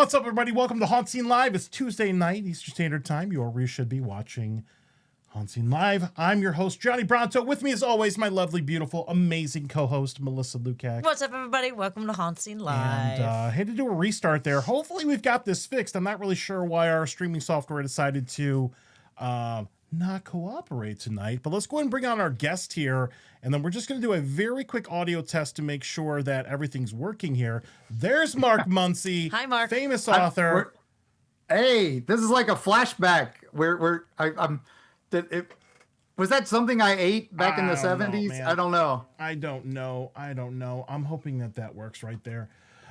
What's up, everybody? Welcome to HauntScene Live. It's Tuesday night, Eastern Standard Time. You already should be watching HauntScene Live. I'm your host, Johnny Bronto. With me, as always, my lovely, beautiful, amazing co-host, Melissa Lukacs. What's up, everybody? Welcome to HauntScene Live. And had to do a restart there. Hopefully, we've got this fixed. I'm not really sure why our streaming software decided to not cooperate tonight. But let's go ahead and bring on our guest here. And then we're just going to do a very quick audio test to make sure that everything's working here. There's Mark Muncy. Hi, Mark. Famous author. Hey, this is like a flashback. Was that something I ate back in the 70s? I don't know. I don't know. I'm hoping that works right there.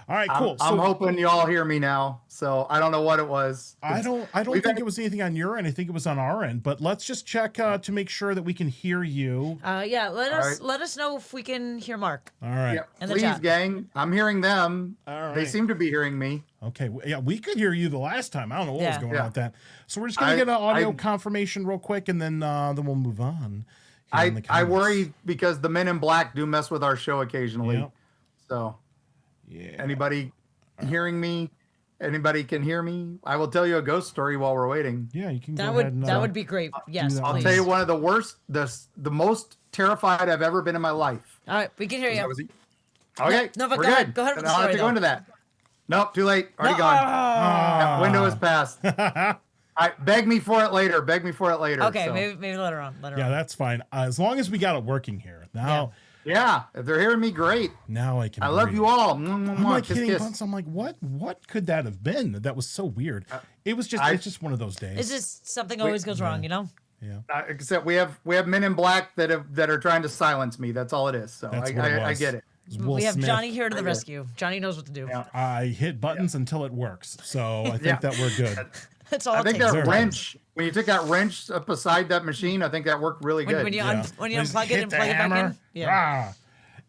All right, cool. I'm hoping you all hear me now. So I don't know what it was. I don't think it was anything on your end. I think it was on our end. But let's just check to make sure that we can hear you. Let us know if we can hear Mark. All right. Yeah, please, gang. I'm hearing them. All right. They seem to be hearing me. Okay. Yeah, we could hear you the last time. I don't know what was going on with that. So we're just gonna get an audio confirmation real quick, and then we'll move on. I worry because the Men in Black do mess with our show occasionally. Yep. So. Yeah. Anybody hearing me? Anybody can hear me? I will tell you a ghost story while we're waiting. Yeah, you can. That would be great. Yes, I'll tell you one of the worst, the most terrified I've ever been in my life. All right, we can hear you. Okay, no, but we're go good. ahead. Go ahead with the I don't have story, to go into that. Nope, too late. Already gone. That window is passed. Beg me for it later. Okay, so. maybe later on. Yeah, that's fine. As long as we got it working here now. Yeah, if they're hearing me, great. Now I can. I love you all. I'm like hitting buttons. I'm like, what could that have been? That was so weird. It was just, it's just one of those days. It's just something always goes wrong, you know. Yeah. Except we have Men in Black that are trying to silence me. That's all it is. So I get it. We have Johnny here to the rescue. Johnny knows what to do. Yeah. I hit buttons until it works. So I think that we're good. That's all. I think that wrench, when you took that wrench up beside that machine, I think that worked really good. When you unplug it and plug it back in. Yeah.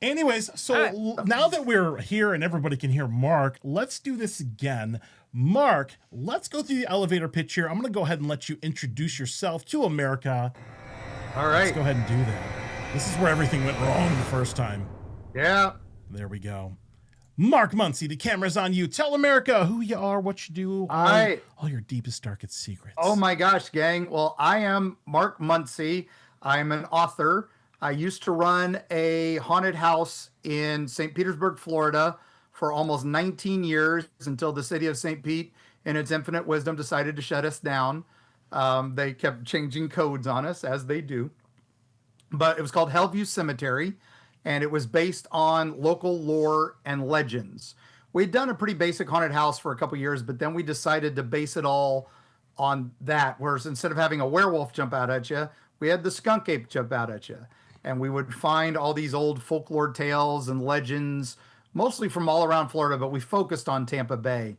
Anyways, so now that we're here and everybody can hear Mark, let's do this again. Mark, let's go through the elevator pitch here. I'm going to go ahead and let you introduce yourself to America. All right. Let's go ahead and do that. This is where everything went wrong the first time. Yeah. There we go. Mark Muncy, the camera's on you. Tell America who you are, what you do, all your deepest, darkest secrets. Oh my gosh, gang. Well, I am Mark Muncy. I'm an author. I used to run a haunted house in St. Petersburg, Florida for almost 19 years until the city of St. Pete, in its infinite wisdom, decided to shut us down. They kept changing codes on us, as they do. But it was called Hellview Cemetery, and it was based on local lore and legends. We'd done a pretty basic haunted house for a couple years, but then we decided to base it all on that, whereas instead of having a werewolf jump out at you, we had the skunk ape jump out at you. And we would find all these old folklore tales and legends, mostly from all around Florida, but we focused on Tampa Bay.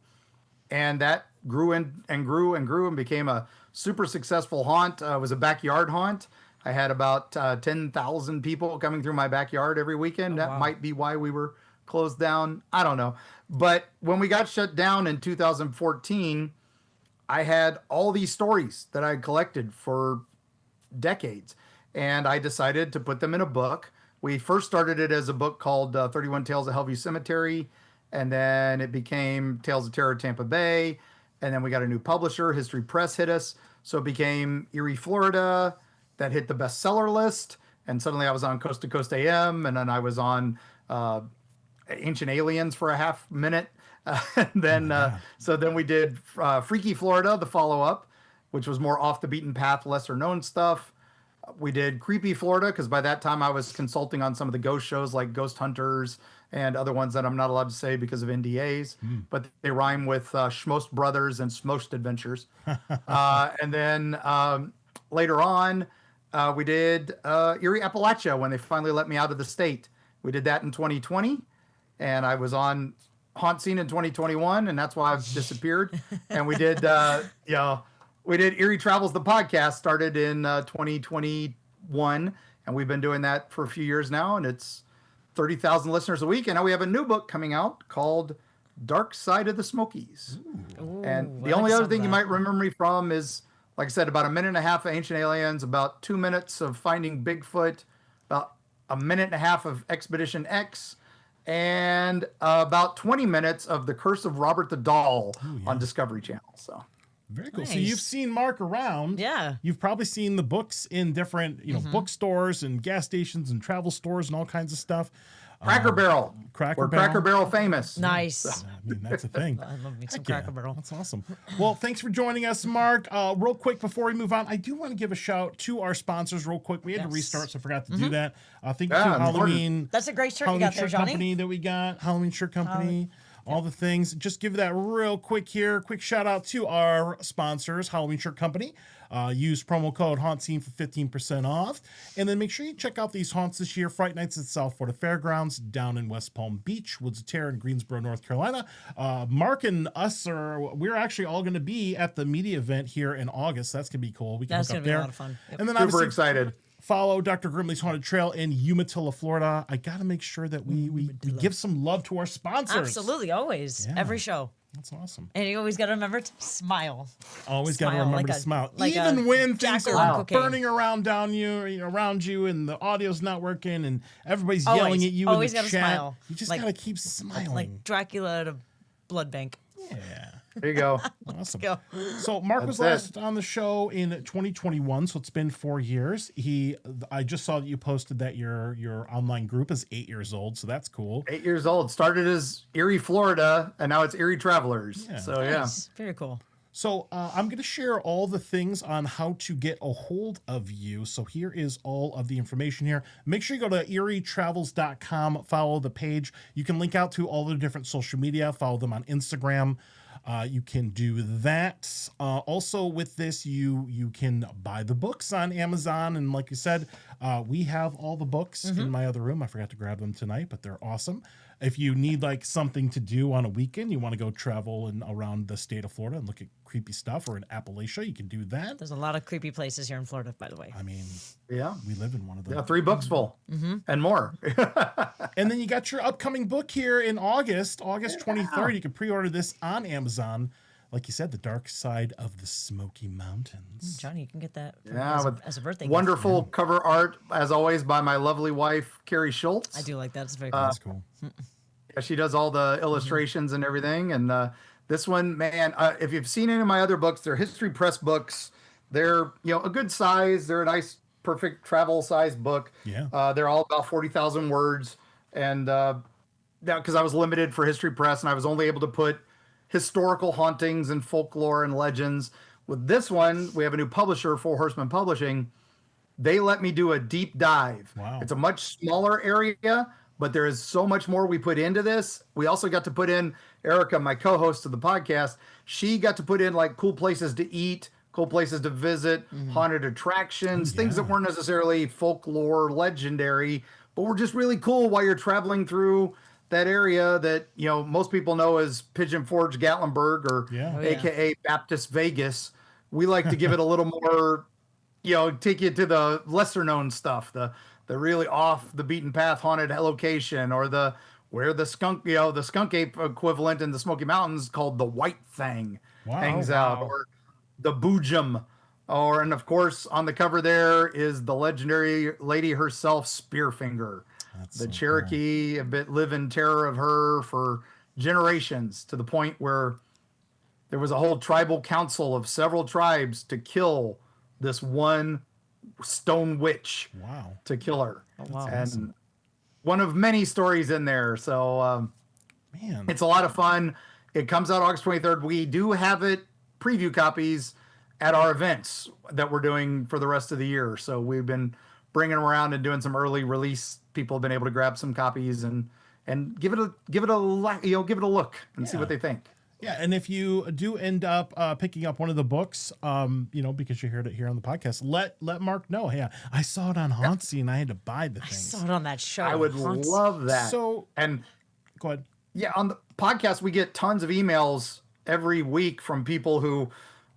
And that grew and became a super successful haunt. It was a backyard haunt. I had about 10,000 people coming through my backyard every weekend. That might be why we were closed down. I don't know. But when we got shut down in 2014, I had all these stories that I had collected for decades. And I decided to put them in a book. We first started it as a book called 31 Tales of Hellview Cemetery. And then it became Tales of Terror Tampa Bay. And then we got a new publisher. History Press hit us. So it became Erie, Florida. That hit the bestseller list. And suddenly I was on Coast to Coast AM. And then I was on Ancient Aliens for a half minute. So then we did Freaky Florida, the follow-up, which was more off the beaten path, lesser known stuff. We did Creepy Florida, because by that time I was consulting on some of the ghost shows like Ghost Hunters and other ones that I'm not allowed to say because of NDAs, but they rhyme with Schmost Brothers and Smoked Adventures. And then later on, we did Erie, Appalachia, when they finally let me out of the state. We did that in 2020, and I was on HauntScene in 2021, and that's why I've disappeared. And we did, we did Erie Travels, the podcast, started in 2021, and we've been doing that for a few years now, and it's 30,000 listeners a week. And now we have a new book coming out called Dark Side of the Smokies. Ooh, and the only other thing you might remember me from is, like I said, about a minute and a half of Ancient Aliens, about 2 minutes of Finding Bigfoot, about a minute and a half of Expedition X, and about 20 minutes of The Curse of Robert the Doll on Discovery Channel. So very cool. Nice. So you've seen Mark around. Yeah. You've probably seen the books in different, bookstores and gas stations and travel stores and all kinds of stuff. Cracker Barrel. Cracker Barrel famous. Nice. I mean, that's a thing. I love me some Heck yeah. Cracker Barrel. That's awesome. Well, thanks for joining us, Mark. Real quick before we move on, I do want to give a shout to our sponsors real quick. We had to restart, so I forgot to do that. Thank you to Halloween. That's a great shirt you Halloween got there, shirt Johnny. company that we got. Halloween shirt company. All the things. Just give that real quick here. Quick shout out to our sponsors, Halloween Shirt Company. Use promo code HauntScene for 15% off. And then make sure you check out these haunts this year. Fright Nights at South Florida Fairgrounds, down in West Palm Beach, Woods of Terror in Greensboro, North Carolina. Mark and us we're actually all going to be at the media event here in August. That's going to be cool. We can That's hook going up to be there. a lot of fun. Yep. And then Super excited. Follow Dr. Grimley's Haunted Trail in Umatilla, Florida. I got to make sure that we give some love to our sponsors. Absolutely, always. Yeah. Every show. That's awesome. And you always got to remember to smile. Always got to remember to smile. like Even when things jackal are on cocaine. burning around around you and the audio's not working and everybody's Always. yelling at you Always in the gotta chat. smile. You just Like- got to keep smiling. Like Dracula at a blood bank. yeah. There you go. Awesome. Go. So Mark was That's last on the show in 2021, so it's been 4 years. I just saw that you posted that your online group is 8 years old, so that's cool. 8 years old. Started as Erie, Florida, and now it's Erie Travelers. Yeah. So yeah. Nice. Very cool. So I'm going to share all the things on how to get a hold of you. So here is all of the information here. Make sure you go to erietravels.com, follow the page. You can link out to all the different social media, follow them on Instagram. You can do that. Also with this, you can buy the books on Amazon. And like you said, we have all the books in my other room. I forgot to grab them tonight, but they're awesome. If you need like something to do on a weekend, you want to go travel around the state of Florida and look at creepy stuff, or in Appalachia, you can do that. There's a lot of creepy places here in Florida, by the way. I mean, Yeah. we live in one of them. Yeah, 3 books full and more. And then you got your upcoming book here in August 23rd. You can pre-order this on Amazon. Like you said, The Dark Side of the Smoky Mountains. Johnny, you can get that Yeah, as a birthday Wonderful gift. cover art, as always, by my lovely wife, Carrie Schultz. I do like that. It's very cool. That's cool. Yeah, she does all the illustrations and everything. And this one, man, if you've seen any of my other books, they're History Press books. They're a good size. They're a nice, perfect travel size book. Yeah. They're all about 40,000 words. And because I was limited for History Press, and I was only able to put historical hauntings and folklore and legends. With this one, we have a new publisher, Four Horsemen Publishing. They let me do a deep dive. Wow. It's a much smaller area, but there is so much more we put into this. We also got to put in Erica, my co-host of the podcast. She got to put in like cool places to eat, cool places to visit, haunted attractions, things that weren't necessarily folklore, legendary, but were just really cool while you're traveling through that area that, most people know as Pigeon Forge, Gatlinburg, or AKA Baptist Vegas. We like to give it a little more, take you to the lesser known stuff, the really off the beaten path haunted location, or where the skunk ape equivalent in the Smoky Mountains called the White Thing hangs out, or the Boojum, and of course on the cover there is the legendary lady herself, Spearfinger. That's The so Cherokee live in terror of her for generations, to the point where there was a whole tribal council of several tribes to kill this one stone witch. Wow. To kill her. Oh, wow. And one of many stories in there. So Man. it's a lot of fun. It comes out August 23rd. We do have it preview copies at our events that we're doing for the rest of the year. So we've been bringing them around and doing some early release. People have been able to grab some copies and give it a look and see what they think. Yeah, and if you do end up picking up one of the books, because you heard it here on the podcast, let Mark know. Hey, I saw it on HauntScene. I had to buy the I things. saw it on that show. I would love that. So, and go ahead. yeah, on the podcast, we get tons of emails every week from people who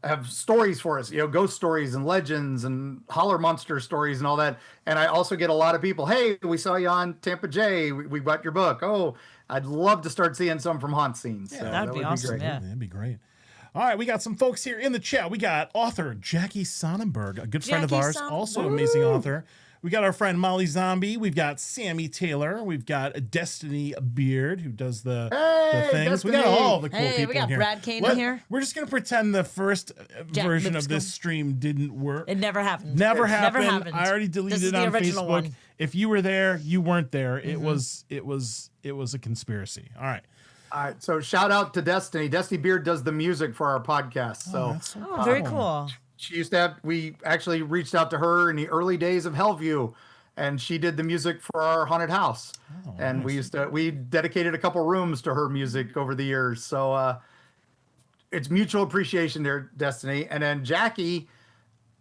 have stories for us, ghost stories and legends and holler monster stories and all that. And I also get a lot of people, hey, we saw you on Tampa J. We bought your book. Oh, I'd love to start seeing some from HauntScene. Yeah, that'd be awesome. great. Yeah. That'd be great. All right, we got some folks here in the chat. We got author Jackie Sonnenberg, a good friend of Jackie ours, Son- also amazing author. We got our friend Molly Zombie. We've got Sammy Taylor. We've got Destiny Beard, who does the things. We got Destiny. all the cool Hey, people we got in here. Brad Kane in here. We're just gonna pretend the first version of Lipscomb. this stream didn't work. It never happened. Never It happened. Never happened. I already deleted This is it on the original Facebook. one. If you were there, you weren't there. It was a conspiracy. All right. All right, so shout out to Destiny. Destiny Beard does the music for our podcast. So That's so Oh, very cool. she used to have, we actually reached out to her in the early days of Hellview, and she did the music for our haunted house. And we dedicated a couple rooms to her music over the years. So it's mutual appreciation there, Destiny. And then Jackie,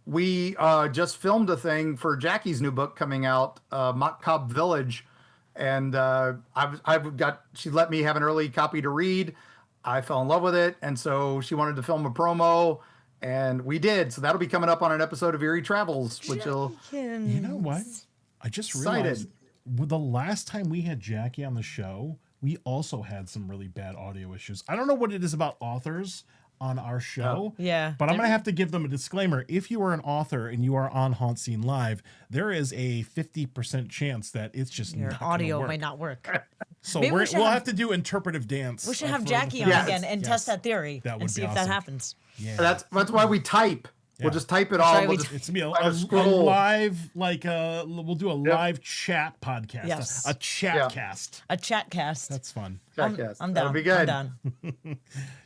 we just filmed a thing for Jackie's new book coming out, Macabre Village. And she let me have an early copy to read. I fell in love with it. And so she wanted to film a promo, and we did. So that'll be coming up on an episode of Eerie Travels, which will, You know what? I just Excited. realized the last time we had Jackie on the show, we also had some really bad audio issues. I don't know what it is about authors on our show. Yeah. But I'm going to have to give them a disclaimer. If you are an author and you are on HauntScene Live, there is a 50% chance that it's just Your not gonna audio work. might not work. So Maybe we we'll should have have- to do interpretive dance. We should have for Jackie the- on Yes. again and Yes. test that theory That would and see be if that awesome. happens. Yeah. that's why we type. Yeah. We'll just type it all. right, We'll we just It's gonna be try to a scroll. live, we'll do a live chat podcast. Yes. A chat cast. A chat cast. That's fun. Podcast. I'm That'll down. be good. I'm down.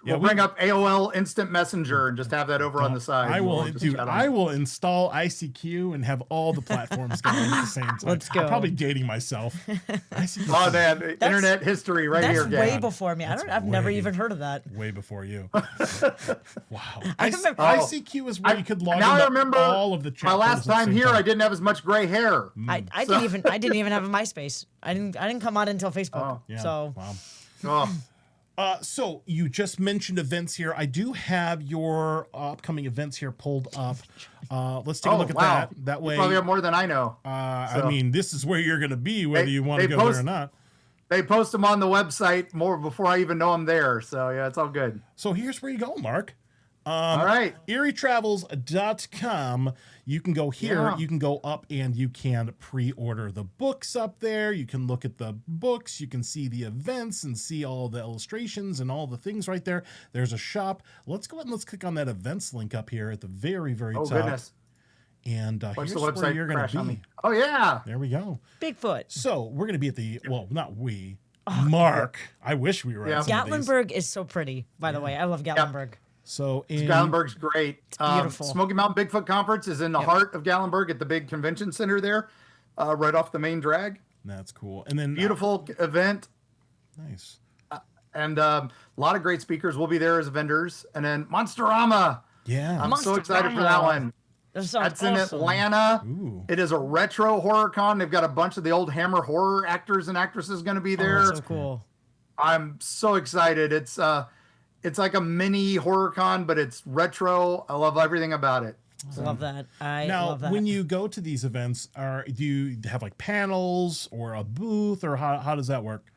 Yeah, We'll bring up AOL Instant Messenger and just have that over on the side. I will, We'll just dude. chat on I it. will install ICQ and have all the platforms going at the same time. Let's go. I'm probably dating myself. ICQ Oh, man, internet history right That's here, way gang. before me. I've never way- even heard of that. way before you. Wow. I remember- ICQ is where you could log Now I into remember all of the chat my last rooms at the time same here, I didn't have as much gray hair. I didn't even have a MySpace. I didn't come on until Facebook. Oh. Yeah. So Wow. Oh, So you just mentioned events here. I do have your upcoming events here pulled up. Let's take a look at wow. that. That You way, probably have more than I know. I mean, this is where you're going to be, whether you want to they go there post- or not. They post them on the website more before I even know I'm there. So yeah, it's all good. So here's where you go, Mark. All right. EerieTravels.com. You can go here. Yeah. You can go up and you can pre-order the books up there. You can look at the books. You can see the events and see all the illustrations and all the things right there. There's a shop. Let's go ahead and let's click on that events link up here at the very, very Oh top. goodness. And Watch here's the where website you're going crash to on be. me. Oh yeah. There we go. Bigfoot. So we're going to be at the, well, not we, Mark. I wish we were Yeah. at some of these. Gatlinburg is so pretty, by the way. I love Gatlinburg. So in, Gatlinburg's great. beautiful. Smoky Mountain Bigfoot Conference is in the heart of Gatlinburg at the big convention center there, right off the main drag. that's cool. And then Beautiful event. nice. And a lot of great speakers will be there as vendors. And then Monsterama. Yeah. I'm so excited for that Monsterama. one. That sounds That's in awesome. Atlanta. Ooh. It is a retro horror con. They've got a bunch of the old Hammer horror actors and actresses going to be there. Oh, so cool. I'm so excited. It's like a mini horror con, but it's retro. I love everything about it. Love that. I Now, love that. when you go to these events, do you have like panels or a booth, or how does that work?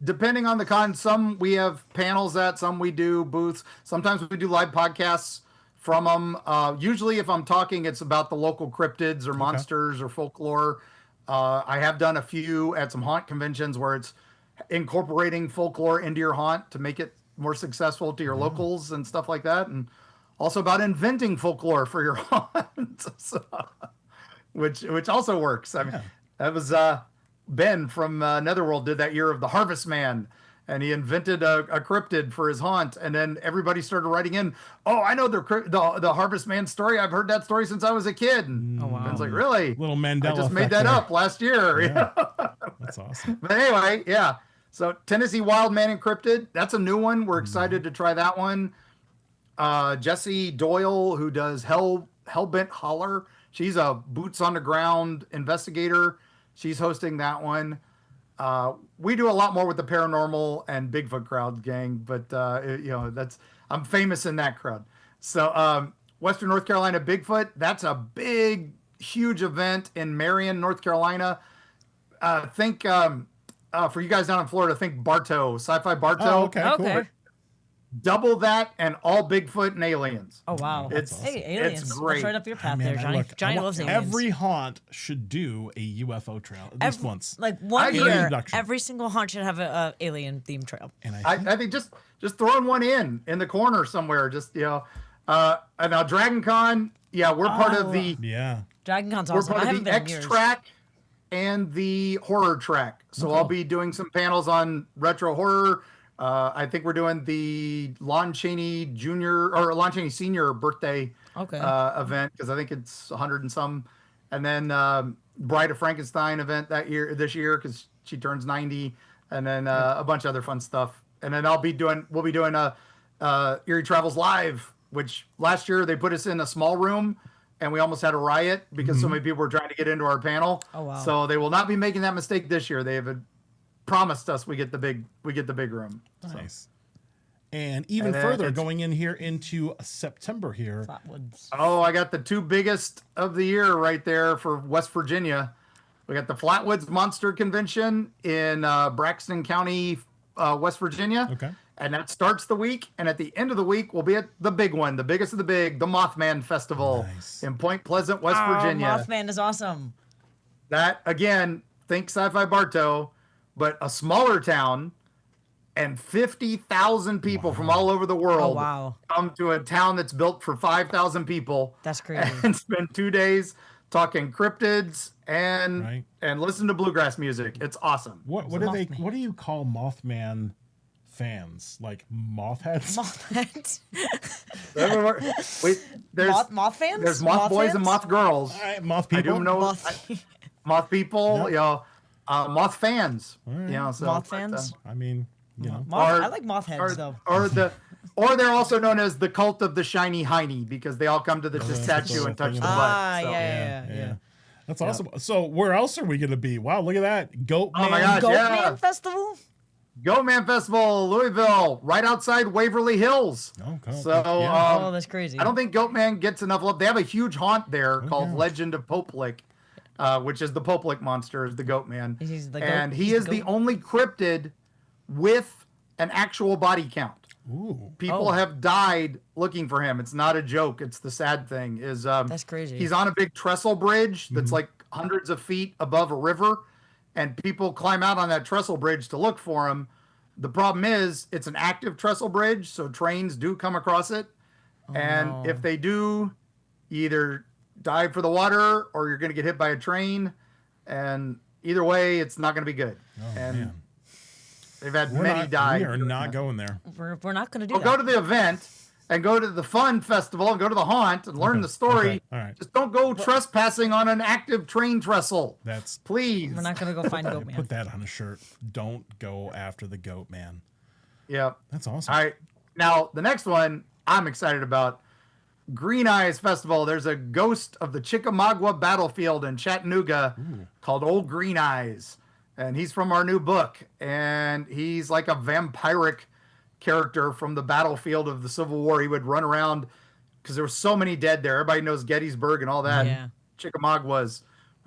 Depending on the con, some we have panels at, some we do booths. Sometimes we do live podcasts from them. Usually, if I'm talking, it's about the local cryptids or monsters or folklore. I have done a few at some haunt conventions where it's incorporating folklore into your haunt to make it more successful to your locals and stuff like that. And also about inventing folklore for your haunt, so, which also works. I mean, that was Ben from Netherworld did that year of the Harvest Man, and he invented a cryptid for his haunt, and then everybody started writing in, oh, I know the Harvest Man story. I've heard that story since I was a kid. And Oh, wow. Ben's like, really? Little Mandela I just made effect that there. up last year. Yeah. That's awesome. But anyway, yeah. So Tennessee Wild Man Encrypted, that's a new one. We're excited to try that one. Jessie Doyle, who does Hellbent Holler, she's a boots on the ground investigator. She's hosting that one. We do a lot more with the paranormal and Bigfoot crowd, gang, but I'm famous in that crowd. So Western North Carolina Bigfoot, that's a big, huge event in Marion, North Carolina. For you guys down in Florida, think Bartow, Sci-Fi Bartow. Oh, okay, cool. Okay. double that and all Bigfoot and aliens. Oh wow. It's awesome. Hey, aliens. It's That's great. right up your path Man, there, Johnny. look, Johnny I want loves aliens. every haunt should do a UFO trail at least once. Like I one agree. year, Introduction. every single haunt should have a alien themed trail. And I think just throwing one in the corner somewhere. Just and now Dragon Con. Yeah, we're part of the yeah. Dragon Con's we're awesome. I part of haven't the been in X years. track and the horror track. So I'll be doing some panels on retro horror. I think we're doing the Lon Chaney Jr. or Lon Chaney Senior birthday event because I think it's 100 and some, and then Bride of Frankenstein event this year because she turns 90, and then a bunch of other fun stuff. And then we'll be doing Erie Travels Live, which last year they put us in a small room and we almost had a riot because so many people were trying to get into our panel. Oh wow! So they will not be making that mistake this year. They have promised us we get the big room. Nice. And even further, going in here into September here. Flatwoods. Oh, I got the two biggest of the year right there for West Virginia. We got the Flatwoods Monster Convention in Braxton County, West Virginia. Okay. And that starts the week. And at the end of the week, we'll be at the big one, the biggest of the big, the Mothman Festival in Point Pleasant, West Virginia. Mothman is awesome. That, again, think Sci-Fi Bartow, but a smaller town, and 50,000 people from all over the world come to a town that's built for 5,000 people. That's crazy. And spend 2 days talking cryptids and listen to bluegrass music. It's awesome. What do you call Mothman fans? Like mothheads? Mothheads. There's moth fans? There's moth boys and moth girls. All right, moth people. I do know moth people, moth fans. Right. So moth fans? I mean, I like moth heads though. Or they're also known as the cult of the shiny hiney because they all come to the statue and touch the butt. Yeah. That's awesome. So where else are we going to be? Wow, look at that. Goat Man. Oh my gosh, Goatman Festival? Goatman Festival, Louisville, right outside Waverly Hills. Oh, cool. So, that's crazy. I don't think Goatman gets enough love. They have a huge haunt there called Legend of Popelick, which is the Popelick monster, is the Goatman. He is the only cryptid with an actual body count. Ooh. People have died looking for him. It's not a joke. It's the sad thing. That's crazy. He's on a big trestle bridge that's like hundreds of feet above a river, and people climb out on that trestle bridge to look for him. The problem is it's an active trestle bridge, so trains do come across it. If they do, you either dive for the water or you're going to get hit by a train. And either way, it's not going to be good. Man. They've had many die. We are not going there. We're not going to do that. Go to the event and go to the fun festival and go to the haunt and learn the story. Okay. All right. Just don't go trespassing on an active train trestle. Please. We're not going to go find Goat Man. Put that on a shirt. Don't go after the Goat Man. Yeah. That's awesome. All right. Now, the next one I'm excited about. Green Eyes Festival. There's a ghost of the Chickamauga battlefield in Chattanooga called Old Green Eyes. And he's from our new book. And he's like a vampiric character from the battlefield of the Civil War. He would run around because there were so many dead there. Everybody knows Gettysburg and all that. Yeah. Chickamauga was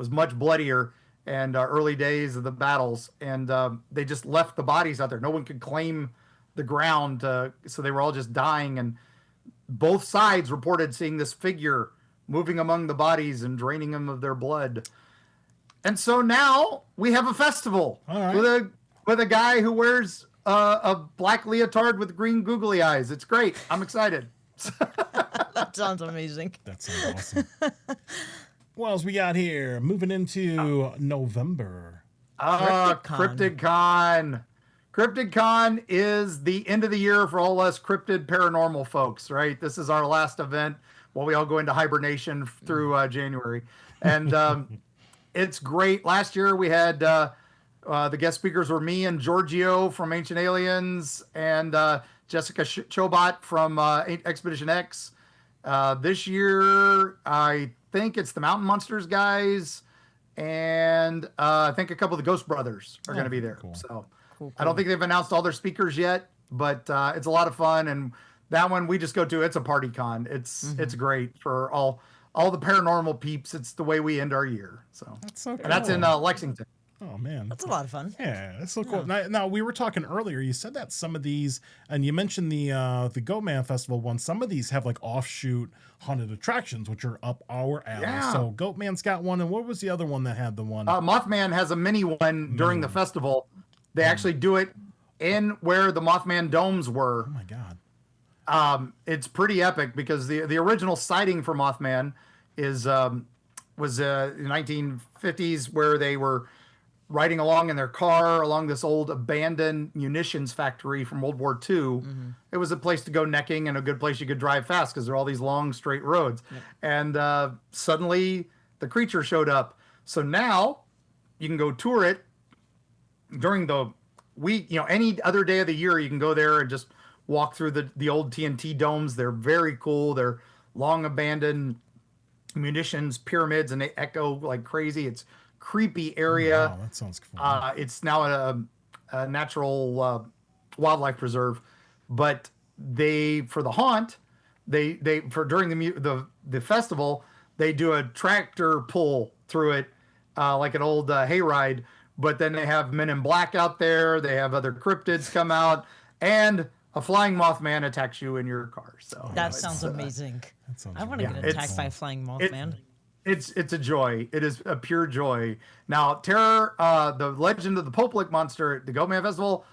much bloodier and early days of the battles. And they just left the bodies out there. No one could claim the ground. So they were all just dying. And both sides reported seeing this figure moving among the bodies and draining them of their blood. And so now we have a festival with a guy who wears a black leotard with green googly eyes. It's great. I'm excited. That sounds amazing. That sounds awesome. What else we got here? Moving into November. Cryptid Con. Cryptid Con is the end of the year for all us cryptid paranormal folks, right? This is our last event while we all go into hibernation through January. And it's great. Last year we had the guest speakers were me and Giorgio from Ancient Aliens and Jessica Chobot from Expedition X. This year, I think it's the Mountain Monsters guys, and I think a couple of the Ghost Brothers are going to be there. Cool. So Cool. I don't think they've announced all their speakers yet, but it's a lot of fun. And that one we just go to. It's a party con. It's great for all the paranormal peeps. It's the way we end our year. So That's so cool. And that's in Lexington. Oh man, That's a lot of fun. Yeah, that's so cool. Now we were talking earlier. You said that some of these, and you mentioned the Goatman Festival one. Some of these have like offshoot haunted attractions, which are up our alley. Yeah. So Goatman's got one, and what was the other one that had the one? Mothman has a mini one during the festival. They actually do it in where the Mothman domes were. Oh my god. It's pretty epic because the original sighting for Mothman was in the 1950s, where they were riding along in their car along this old abandoned munitions factory from World War II. Mm-hmm. It was a place to go necking and a good place you could drive fast because there are all these long straight roads. Yep. And suddenly the creature showed up. So now you can go tour it during the week. Any other day of the year, you can go there and just walk through the old TNT domes. They're very cool. They're long abandoned munitions pyramids, and they echo like crazy. It's creepy area. Wow, that sounds cool. It's now a natural wildlife preserve, but for the haunt, during the festival, they do a tractor pull through it, like an old hayride. But then they have Men in Black out there. They have other cryptids come out, and a flying Mothman attacks you in your car. So that sounds amazing. I want to get attacked by a flying Mothman. It's a joy. It is a pure joy. Now, Terror, the Legend of the Popelik Monster at the Goatman Festival,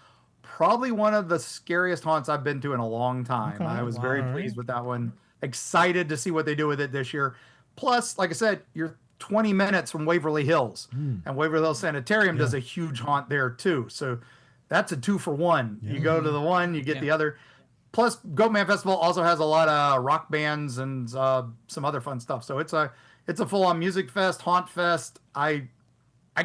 probably one of the scariest haunts I've been to in a long time. Okay, I was very pleased with that one. Excited to see what they do with it this year. Plus, like I said, you're 20 minutes from Waverly Hills, and Waverly Hills Sanitarium does a huge haunt there too. So that's a 2-for-1. Yeah. You go to the one, you get the other. Plus, Goatman Festival also has a lot of rock bands and some other fun stuff. So it's a full-on music fest, haunt fest. I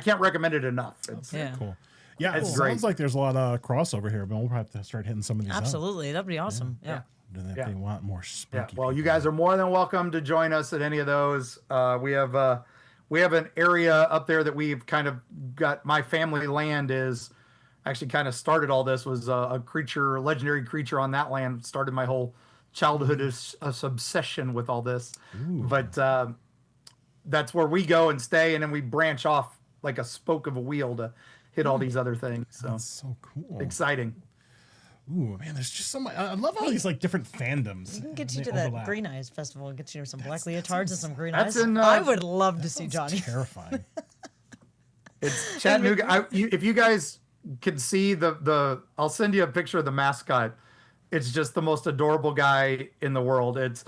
can't recommend it enough. It's cool. Yeah, it's great. Sounds like there's a lot of crossover here, but we'll have to start hitting some of these. Absolutely, that'd be awesome. Yeah. If they want more spooky. Well, you guys are more than welcome to join us at any of those. We have an area up there that we've kind of got. My family land is actually kind of started all this. Was a legendary creature on that land. Started my whole childhood obsession with all this. Ooh. But that's where we go and stay, and then we branch off like a spoke of a wheel to hit all these other things. So that's so cool. Exciting. Ooh, man, there's just so much. I love all these like different fandoms. We can get you to that Green Eyes Festival and get you some black leotards and some green eyes. I would love to see Johnny. Terrifying. It's Chattanooga. If you guys could see I'll send you a picture of the mascot. It's just the most adorable guy in the world. It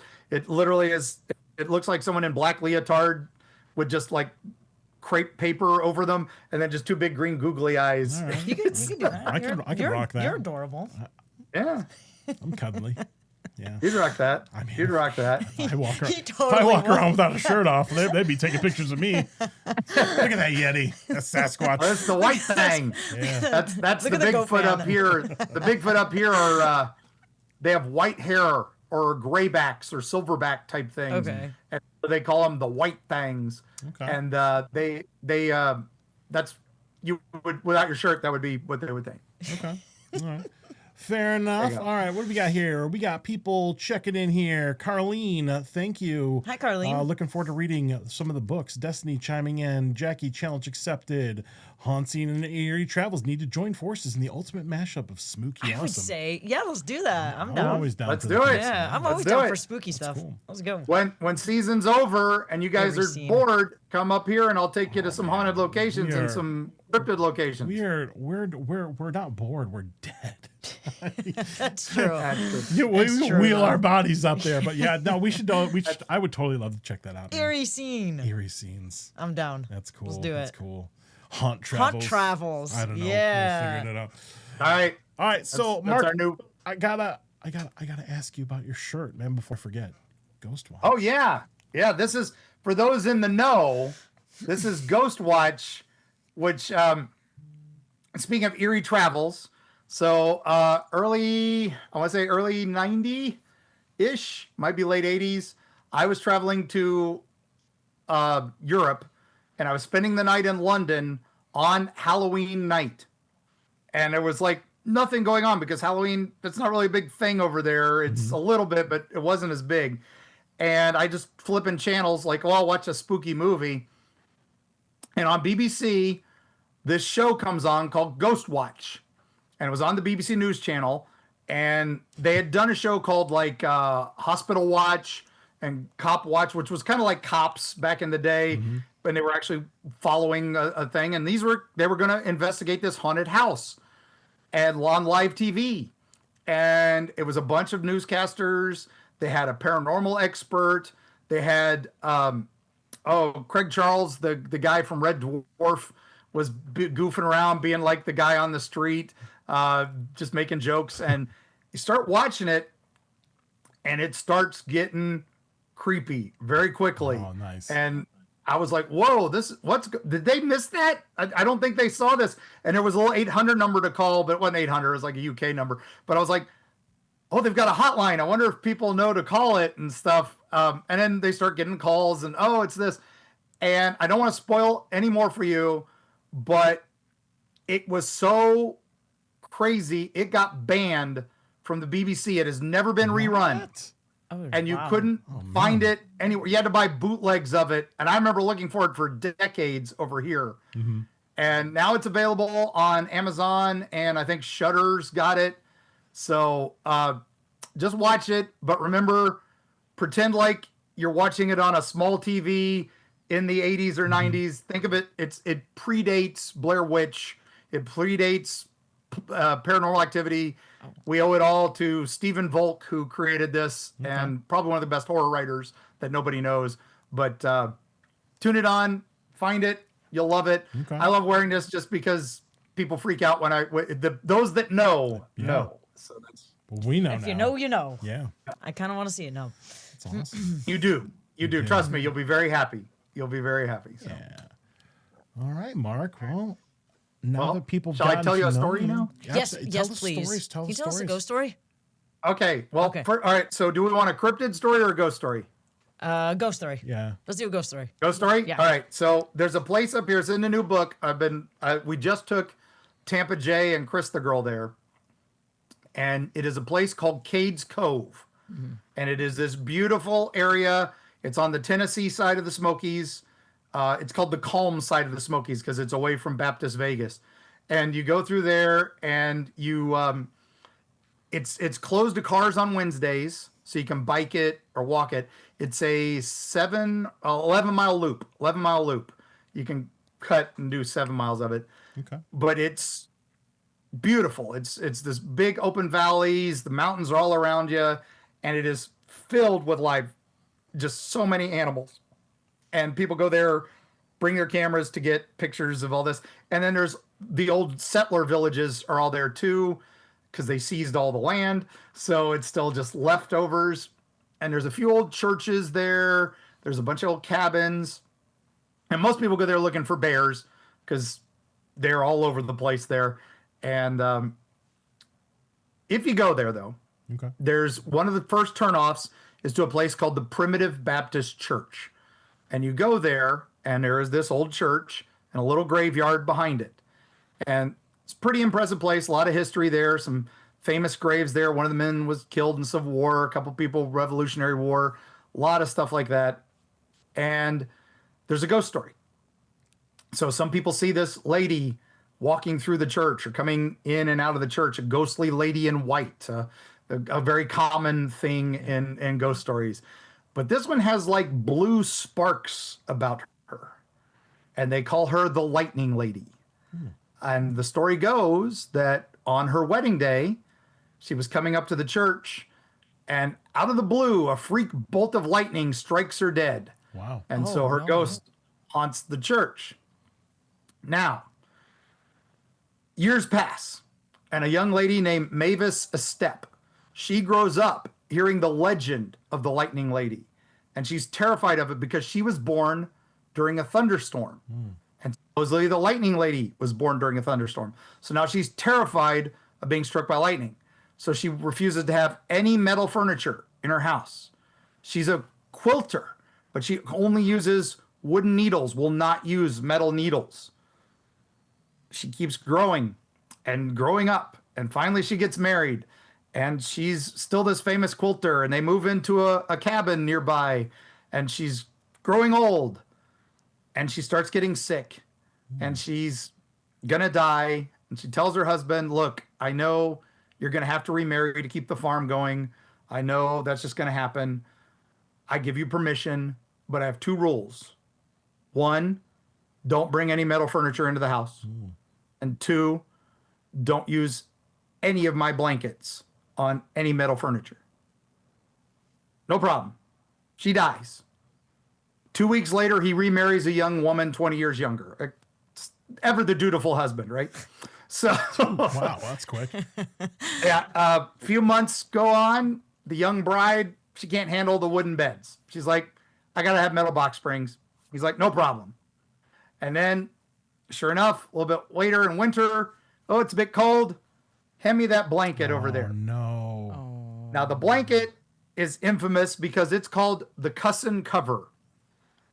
literally is. It looks like someone in black leotard with just like crepe paper over them, and then just two big green googly eyes. Right. You can do that. I can rock that. You're adorable. Yeah. I'm cuddly. Yeah. You'd rock that. You'd rock that. If I walk around without a shirt off, they'd be taking pictures of me. Look at that Yeti. That's Sasquatch. Oh, that's the white thing. Yeah. That's the Bigfoot up here. The Bigfoot up here are they have white hair or graybacks or silverback type things. Okay. And they call them the white things. Okay. And they that's you would without your shirt, that would be what they would think. Okay. All right. Fair enough. All right, what do we got here? We got people checking in here. Carlene, thank you. Hi, Carlene. Looking forward to reading some of the books. Destiny chiming in. Jackie, challenge accepted. HauntScene and Eerie Travels need to join forces in the ultimate mashup of spooky awesome. I would say, let's do that. I'm down. Always down. Let's do it. Yeah, I'm always down for spooky stuff. Cool. Let's go. When season's over and you guys are bored, come up here and I'll take you to some haunted locations and some cryptid locations. We're not bored. We're dead. That's true. We wheel our bodies up there, but we should. I would totally love to check that out. Eerie Scenes. I'm down. That's cool. Let's do it. That's cool. Haunt Travels. I don't know. Yeah. We'll figure it out. All right. So Mark, I gotta ask you about your shirt, man. Before I forget, Ghost Watch. Oh yeah. This is for those in the know. This is Ghost Watch, which speaking of Eerie Travels. So early 90-ish, might be late 80s. I was traveling to Europe, and I was spending the night in London on Halloween night. And there was like nothing going on because Halloween, it's not really a big thing over there. It's a little bit, but it wasn't as big. And I just flipping channels like, I'll watch a spooky movie. And on BBC, this show comes on called Ghost Watch, and it was on the BBC News Channel. And they had done a show called like Hospital Watch and Cop Watch, which was kind of like Cops back in the day, when they were actually following a thing. And they were going to investigate this haunted house and on live TV. And it was a bunch of newscasters. They had a paranormal expert. They had Craig Charles, the guy from Red Dwarf, was goofing around, being like the guy on the street, just making jokes. And you start watching it, and it starts getting creepy very quickly. Oh, nice. And I was like, whoa, did they miss that? I don't think they saw this. And there was a little 800 number to call, but it wasn't 800. It was like a UK number. But I was like, oh, they've got a hotline. I wonder if people know to call it and stuff. And then they start getting calls and, oh, it's this. And I don't want to spoil any more for you, but it was so crazy. It got banned from the BBC. It has never been rerun. What? Oh, And you wow. couldn't find it anywhere. You had to buy bootlegs of it. And I remember looking for it for decades over here. And now it's available on Amazon, and I think Shudder's got it. So just watch it. But remember, pretend like you're watching it on a small TV in the 80s or 90s. Think of it. It predates Blair Witch. It predates Paranormal Activity. We owe it all to Stephen Volk, who created this, and probably one of the best horror writers that nobody knows. But tune it on, find it, you'll love it. Okay. I love wearing this just because people freak out when those that know know. So that's Well, we know If now. you know, you know. Yeah. I kind of want to see it now. It's awesome. you do. Trust me, you'll be very happy. You'll be very happy. So. Yeah. All right, Mark. Well, now that people shall I tell you a story now? Yes, Tell the please. stories. Tell Can the you tell us a stories. ghost story? Okay. Well, Okay. all right. So, do we want a cryptid story or a ghost story? Ghost story. Yeah. Let's do a ghost story. Ghost story? Yeah. All right. So there's a place up here. It's in the new book. We just took Tampa J and Chris the girl there. And it is a place called Cades Cove. And it is this beautiful area. It's on the Tennessee side of the Smokies. It's called the calm side of the Smokies because it's away from Baptist Vegas. And you go through there and you, it's closed to cars on Wednesdays. So you can bike it or walk it. It's a 11 mile loop. You can cut and do 7 miles of it. Okay. But it's beautiful. It's this big open valleys. The mountains are all around you, and it is filled with life. Just so many animals, and people go there, bring their cameras to get pictures of all this. And then there's the old settler villages are all there too, because they seized all the land. So it's still just leftovers. And there's a few old churches there. There's a bunch of old cabins. And most people go there looking for bears because they're all over the place there. And if you go there, though, Okay. there's one of the first turnoffs is to a place called the Primitive Baptist Church. And you go there, and there is this old church and a little graveyard behind it. And it's a pretty impressive place. A lot of history there. Some famous graves there. One of the men was killed in Civil War. A couple people, Revolutionary War. A lot of stuff like that. And there's a ghost story. So some people see this lady walking through the church or coming in and out of the church, a ghostly lady in white, a very common thing in ghost stories. But this one has like blue sparks about her. And they call her the Lightning Lady. And the story goes that on her wedding day, she was coming up to the church, and out of the blue, a freak bolt of lightning strikes her dead. Wow. And so her ghost haunts the church. Now, years pass, and a young lady named Mavis Estep, she grows up hearing the legend of the Lightning Lady, and she's terrified of it because she was born during a thunderstorm. And supposedly the Lightning Lady was born during a thunderstorm. So now she's terrified of being struck by lightning. So she refuses to have any metal furniture in her house. She's a quilter, but she only uses wooden needles, will not use metal needles. She keeps growing and growing up. And finally she gets married. And she's still this famous quilter. And they move into a cabin nearby. And she's growing old. And she starts getting sick. And she's gonna die. And she tells her husband, look, I know you're gonna have to remarry to keep the farm going. I know that's just gonna happen. I give you permission, but I have two rules. One, don't bring any metal furniture into the house. And two, don't use any of my blankets on any metal furniture. No problem. She dies. 2 weeks later, he remarries a young woman 20 years younger. Ever the dutiful husband, right? So, Wow, that's quick. yeah, a few months go on. The young bride, she can't handle the wooden beds. She's like, I got to have metal box springs. He's like, no problem. And then, sure enough, a little bit later in winter, oh, it's a bit cold. Hand me that blanket over there. No. Now, the blanket is infamous because it's called the cussin' cover.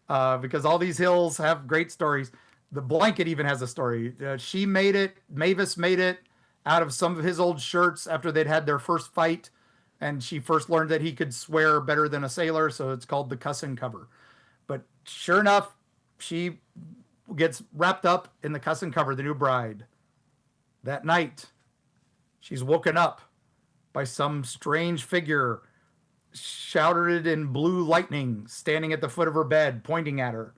Because all these hills have great stories. The blanket even has a story. She made it, Mavis made it out of some of his old shirts after they'd had their first fight. And she first learned that he could swear better than a sailor. So it's called the cussin' cover. But sure enough, she gets wrapped up in the cussin' cover, the new bride. That night, she's woken up by some strange figure shouted in blue lightning, standing at the foot of her bed, pointing at her.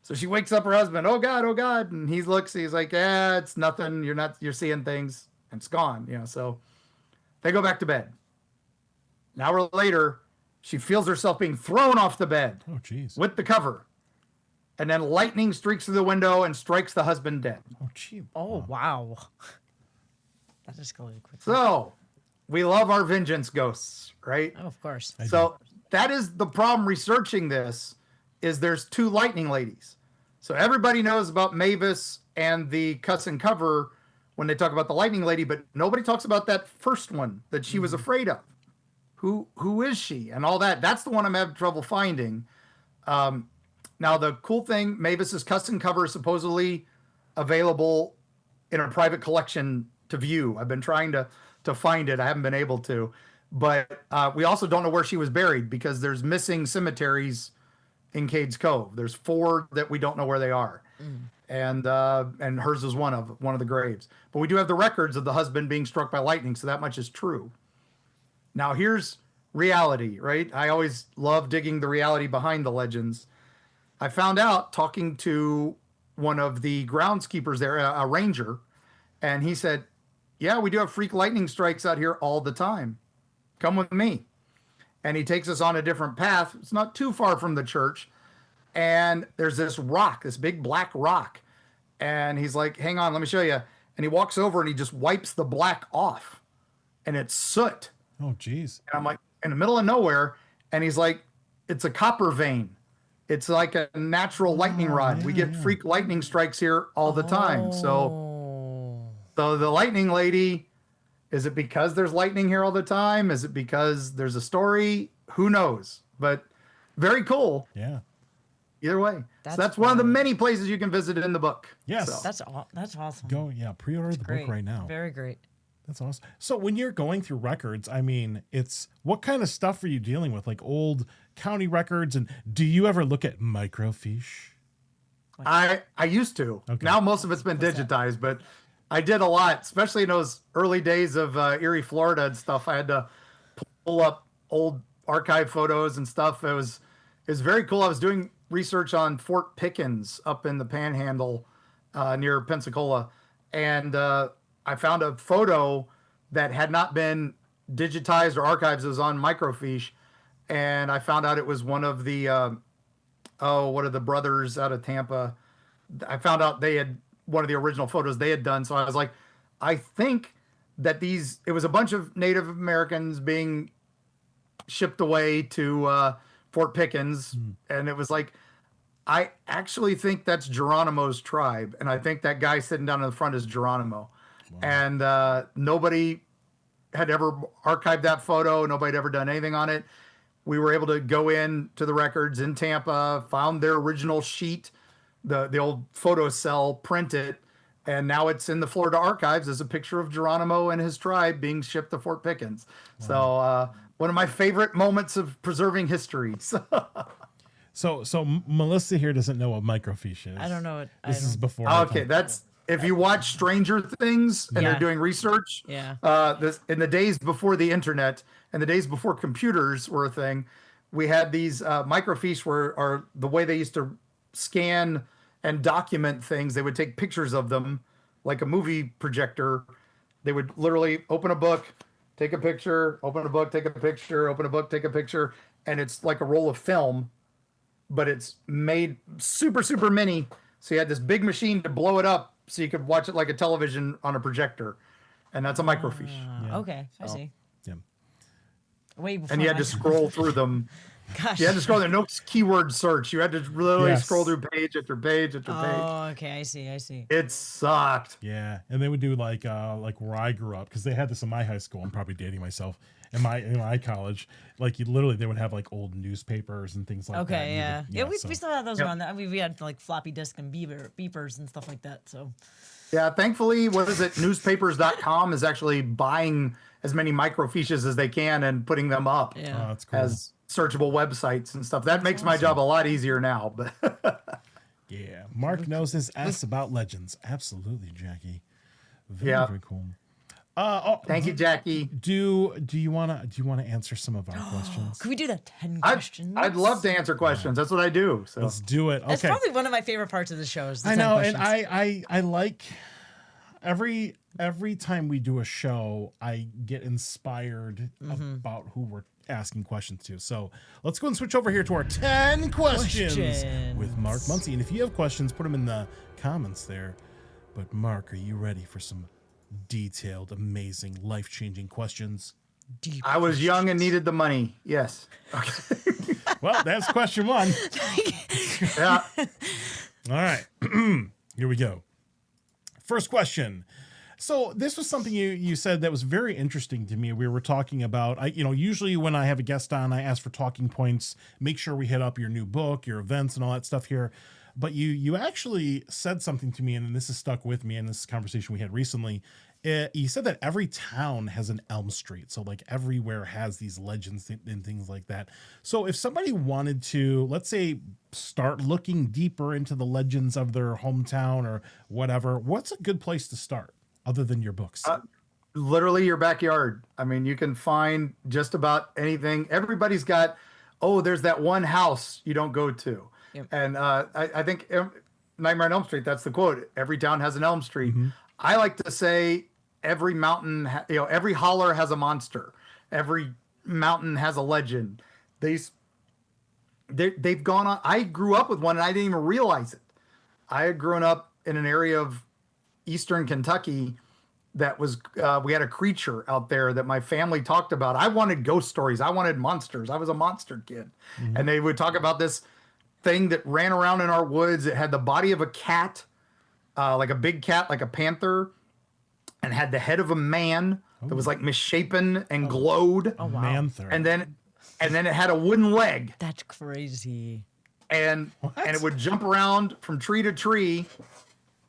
So she wakes up her husband, oh God, oh God. And he looks, he's like, yeah, it's nothing. You're seeing things, and it's gone. So they go back to bed. An hour later, she feels herself being thrown off the bed with the cover. And then lightning streaks through the window and strikes the husband dead. Oh, gee. Oh, wow. That escalated quickly. So we love our vengeance ghosts, right? Oh, of course. So that is the problem researching this, is there's two lightning ladies. So everybody knows about Mavis and the cussin' cover when they talk about the lightning lady, but nobody talks about that first one that she was afraid of. Who is she and all that? That's the one I'm having trouble finding. Now, the cool thing, Mavis's cussin' cover is supposedly available in a private collection to view. I've been trying to find it. I haven't been able to. But we also don't know where she was buried because there's missing cemeteries in Cades Cove. There's 4 that we don't know where they are. And hers is one of the graves. But we do have the records of the husband being struck by lightning, so that much is true. Now, here's reality, right? I always love digging the reality behind the legends. I found out talking to one of the groundskeepers there, a ranger, and he said, yeah, we do have freak lightning strikes out here all the time. Come with me. And he takes us on a different path. It's not too far from the church. And there's this rock, this big black rock. And he's like, hang on, let me show you. And he walks over and he just wipes the black off. And it's soot. Oh, geez. And I'm like, in the middle of nowhere. And he's like, it's a copper vein. It's like a natural lightning rod. We get freak lightning strikes here all the time. So the lightning lady, is it because there's lightning here all the time? Is it because there's a story? Who knows? But very cool. Yeah. Either way. That's one of the many places you can visit in the book. Yes. So. That's awesome. Go, pre-order the book right now. Very great. That's awesome. So when you're going through records, I mean, what kind of stuff are you dealing with? Like old county records? And do you ever look at microfiche? I used to. Okay. Now most of it's been digitized, but I did a lot, especially in those early days of Erie, Florida and stuff. I had to pull up old archive photos and stuff. It was very cool. I was doing research on Fort Pickens up in the Panhandle near Pensacola, and I found a photo that had not been digitized or archived. It was on microfiche, and I found out it was one of the what are the brothers out of Tampa? I found out they had one of the original photos they had done. So I was like, I think that it was a bunch of Native Americans being shipped away to Fort Pickens. And it was like, I actually think that's Geronimo's tribe. And I think that guy sitting down in the front is Geronimo. Wow. And nobody had ever archived that photo. Nobody had ever done anything on it. We were able to go in to the records in Tampa, found their original sheet, the old photo cell, print it, and now it's in the Florida archives as a picture of Geronimo and his tribe being shipped to Fort Pickens. Wow. So one of my favorite moments of preserving history. So Melissa here doesn't know what microfiche is. I don't know it. This is before. Okay, if you watch Stranger Things and Yeah. they're doing research, Yeah. this in the days before the internet and the days before computers were a thing, we had these microfiche are the way they used to scan and document things. They would take pictures of them like a movie projector. They would literally open a book, take a picture, open a book, take a picture, open a book, take a picture, and it's like a roll of film, but it's made super, super mini. So you had this big machine to blow it up so you could watch it like a television on a projector. And that's a microfiche. Yeah. Okay, I see. Yeah. Way before And you had my to scroll through them. Gosh. You had to scroll there. No keyword search. You had to literally Yes. scroll through page after page after page. Oh, okay, I see. It sucked. Yeah, and they would do like where I grew up, because they had this in my high school. I'm probably dating myself. In my college, like they would have like old newspapers and things like that. Okay, and yeah. We so- still have those Yep. around. I mean, we had like floppy disk and beepers and stuff like that. So Yeah, thankfully, what is it? Newspapers.com is actually buying as many microfiches as they can and putting them up Oh, yeah. that's cool. as searchable websites and stuff. That makes my job a lot easier now. But Yeah, Mark knows his S about legends. Absolutely, Jackie. Very, Yeah. very cool. thank you, Jackie. Do you wanna answer some of our questions? Could we do that 10 questions? I'd love to answer questions. That's what I do. So Let's do it. That's Okay. probably one of my favorite parts of the show. Is the I 10 know, questions. and I like every time we do a show, I get inspired about who we're asking questions to. So let's go and switch over here to our 10 questions with Mark Muncy. And if you have questions, put them in the comments there. But Mark, are you ready for some detailed, amazing, life-changing questions? Deep I was young and needed the money. Yes. Okay. Well, that's question one. Yeah. All right. Here we go. First question. So this was something you said that was very interesting to me. We were talking about, usually when I have a guest on, I ask for talking points, make sure we hit up your new book, your events and all that stuff here. But you actually said something to me, and this has stuck with me in this conversation we had recently. You said that every town has an Elm Street. So like everywhere has these legends and things like that. So if somebody wanted to, let's say, start looking deeper into the legends of their hometown or whatever, what's a good place to start other than your books? Literally your backyard. I mean, you can find just about anything. Everybody's got, there's that one house you don't go to. Yep. And I think Nightmare on Elm Street, that's the quote. Every town has an Elm Street. I like to say every mountain, every holler has a monster. Every mountain has a legend. They've gone on. I grew up with one and I didn't even realize it. I had grown up in an area of Eastern Kentucky that was, we had a creature out there that my family talked about. I wanted ghost stories. I wanted monsters. I was a monster kid. And they would talk about this thing that ran around in our woods. It had the body of a cat, like a big cat, like a panther, and had the head of a man that was like misshapen and glowed. Oh, wow. Manther. And then it had a wooden leg, That's crazy. and it would jump around from tree to tree.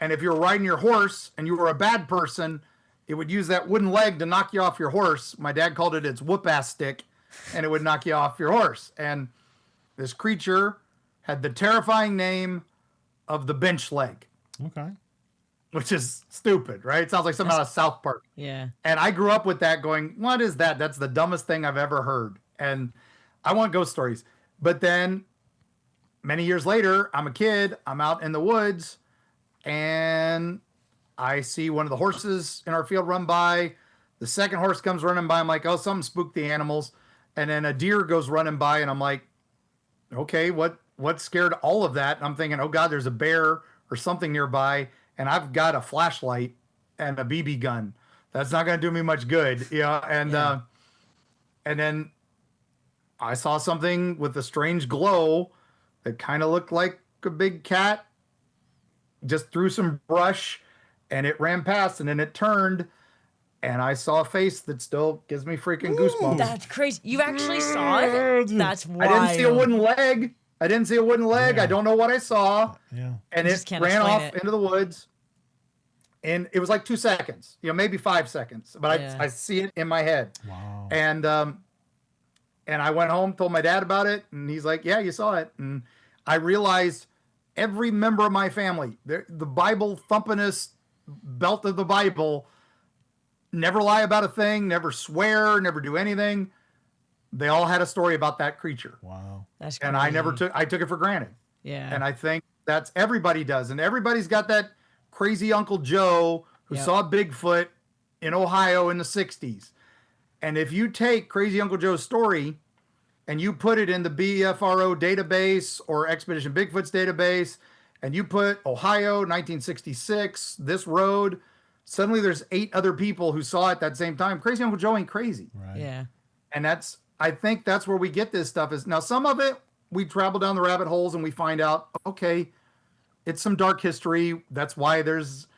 And if you were riding your horse and you were a bad person, it would use that wooden leg to knock you off your horse. My dad called it its whoop-ass stick, and it would knock you off your horse. And this creature had the terrifying name of the bench leg, Okay. which is stupid, right? It sounds like something out of South Park. Yeah. And I grew up with that going, what is that? That's the dumbest thing I've ever heard. And I want ghost stories. But then many years later, I'm a kid, I'm out in the woods, and I see one of the horses in our field run by. The second horse comes running by. I'm like, oh, something spooked the animals. And then a deer goes running by, and I'm like, okay, what scared all of that? And I'm thinking, oh God, there's a bear or something nearby, and I've got a flashlight and a BB gun. That's not going to do me much good, And then I saw something with a strange glow that kind of looked like a big cat, just through some brush, and it ran past, and then it turned, and I saw a face that still gives me freaking goosebumps. That's crazy. You actually saw it? That's I wild. didn't see a wooden leg. Yeah. I don't know what I saw. Yeah. And You it just can't ran explain off it. into the woods. And it was like 2 seconds, maybe 5 seconds. But Yeah. I see it in my head. Wow. And I went home, told my dad about it, and he's like, yeah, you saw it. And I realized every member of my family, the Bible thumpingest belt of the Bible, never lie about a thing, never swear, never do anything. They all had a story about that creature. Wow. That's crazy. And I took it for granted. Yeah. And I think that's everybody does. And everybody's got that crazy Uncle Joe who saw Bigfoot in Ohio in the 60s. And if you take Crazy Uncle Joe's story and you put it in the BFRO database or Expedition Bigfoot's database, and you put Ohio 1966, this road, suddenly there's 8 other people who saw it that same time. Crazy Uncle Joe ain't crazy. Right. Yeah. And I think that's where we get this stuff is now some of it we travel down the rabbit holes and we find out, okay, it's some dark history. That's why there's,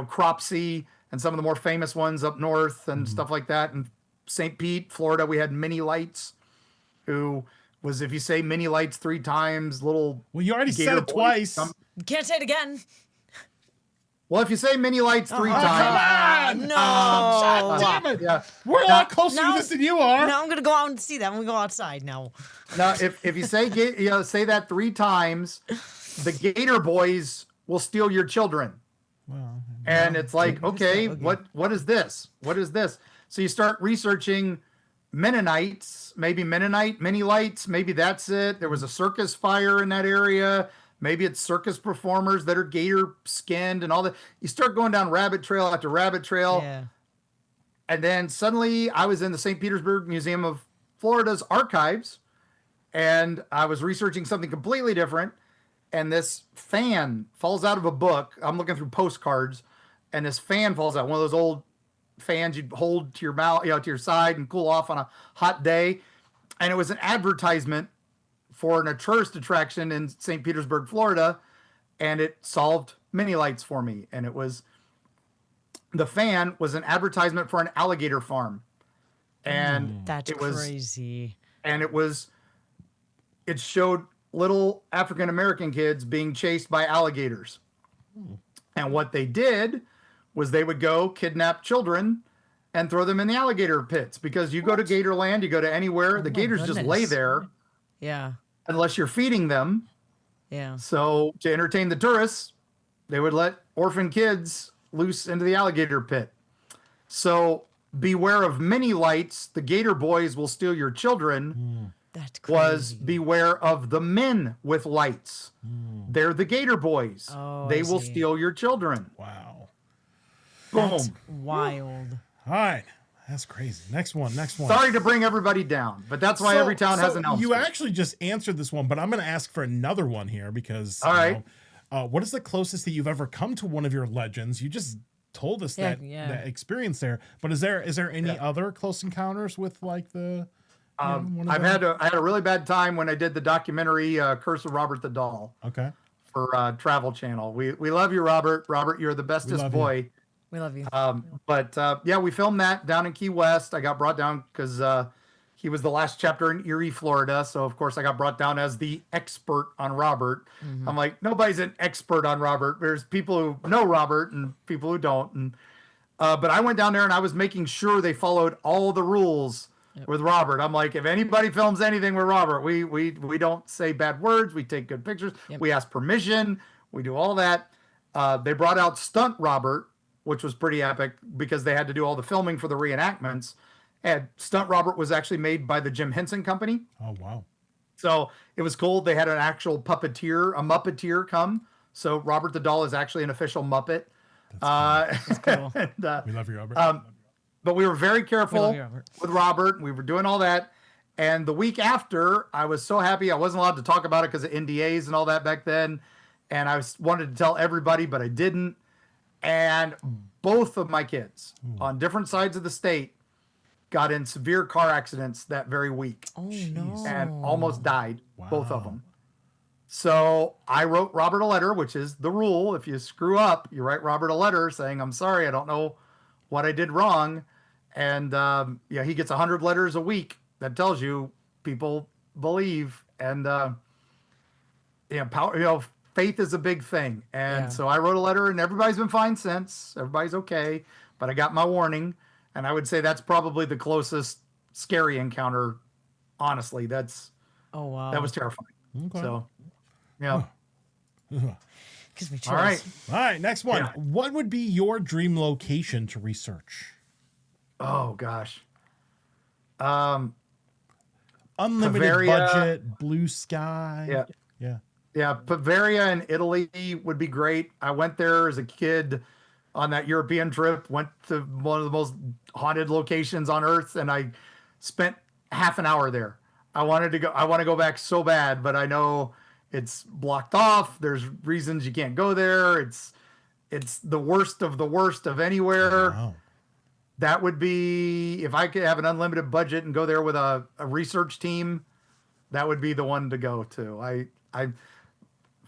Cropsey and some of the more famous ones up north and stuff like that. And St. Pete, Florida, we had Mini Lights, who was, if you say Mini Lights 3 times, little. Well, you already said it twice. You can't say it again. Well, if you say Mini Lights 3 Come times. on! No. God damn it! Yeah. We're a lot closer to this than you are. Now I'm gonna go out and see that when we go outside now. Now, if you say say that 3 times, the Gator Boys will steal your children. Well, And it's like, okay, okay. what is this? What is this? So you start researching Mennonites, maybe Mennonite, Mini Lights, maybe that's it. There was a circus fire in that area. Maybe it's circus performers that are gator skinned and all that. You start going down rabbit trail after rabbit trail. Yeah. And then suddenly I was in the St. Petersburg Museum of Florida's archives, and I was researching something completely different. And this fan falls out of a book. I'm looking through postcards, and this fan falls out. One of those old fans you'd hold to your mouth, to your side and cool off on a hot day. And it was an advertisement for a tourist attraction in St. Petersburg, Florida. And it solved Mini Lights for me. And the fan was an advertisement for an alligator farm. And That's it was crazy. and it showed little African-American kids being chased by alligators. And what they did was they would go kidnap children and throw them in the alligator pits, because you go to Gatorland, you go to anywhere, the gators just lay goodness. there Yeah. unless you're feeding them. Yeah. So to entertain the tourists, they would let orphan kids loose into the alligator pit. So beware of Mini Lights. The Gator Boys will steal your children. That's crazy. Was beware of the men with lights. They're the Gator Boys. Oh, they I will see. steal your children. wow. Boom. That's wild. All right. That's crazy. Next one. Sorry to bring everybody down, but that's why every town has an Elm You Street. actually just answered this one, but I'm going to ask for another one here because. All right. What is the closest that you've ever come to one of your legends? You just told us that experience there, but is there any other close encounters with like the? One of I them? had a really bad time when I did the documentary Curse of Robert the Doll Okay. for Travel Channel. We love you, Robert. Robert, you're the bestest love you. boy. We love you. But we filmed that down in Key West. I got brought down because he was the last chapter in Erie, Florida. So of course I got brought down as the expert on Robert. I'm like, nobody's an expert on Robert. There's people who know Robert and people who don't. And but I went down there and I was making sure they followed all the rules with Robert. I'm like, if anybody films anything with Robert, we don't say bad words. We take good pictures. We ask permission. We do all that. They brought out Stunt Robert, which was pretty epic because they had to do all the filming for the reenactments. And Stunt Robert was actually made by the Jim Henson Company. Oh wow. So it was cool. They had an actual puppeteer, a Muppeteer come. So Robert the Doll is actually an official Muppet. That's cool. And, We love you, Robert. but we were very careful We love you, Robert. with Robert. We were doing all that. And the week after, I was so happy. I wasn't allowed to talk about it because of NDAs and all that back then. And I wanted to tell everybody, but I didn't. And both of my kids on different sides of the state got in severe car accidents that very week Oh no. and almost died, both of Wow. them. So I wrote Robert a letter, which is the rule. If you screw up, you write Robert a letter saying, I'm sorry, I don't know what I did wrong. And he gets 100 letters a week that tells you people believe. And power, faith is a big thing. And so I wrote a letter and everybody's been fine since. Everybody's okay. But I got my warning. And I would say that's probably the closest scary encounter. Honestly, Oh wow. that was terrifying. Okay. So, Gives me chills. All right. All right, next one. Yeah. What would be your dream location to research? Oh gosh. Unlimited Bavaria. budget, blue sky. Yeah. Yeah. Yeah, Bavaria in Italy would be great. I went there as a kid on that European trip, went to one of the most haunted locations on earth, and I spent half an hour there. I want to go back so bad, but I know it's blocked off. There's reasons you can't go there. It's the worst of anywhere. Wow. That would be, if I could have an unlimited budget and go there with a research team, that would be the one to go to. I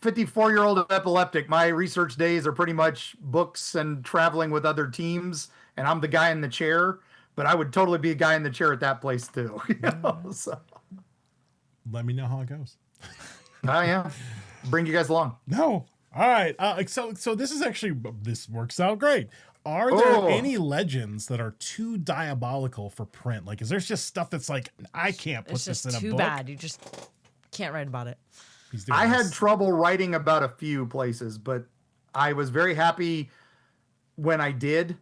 54-year-old epileptic, my research days are pretty much books and traveling with other teams, and I'm the guy in the chair, but I would totally be a guy in the chair at that place too. So Let me know how it goes. yeah, bring you guys along. No. All right. So this works out great. Are there any legends that are too diabolical for print? Like, is there just stuff that's like, I can't put It's this just in a too book? bad. You just can't write about it. He's doing I had this. trouble writing about a few places, but I was very happy when I did.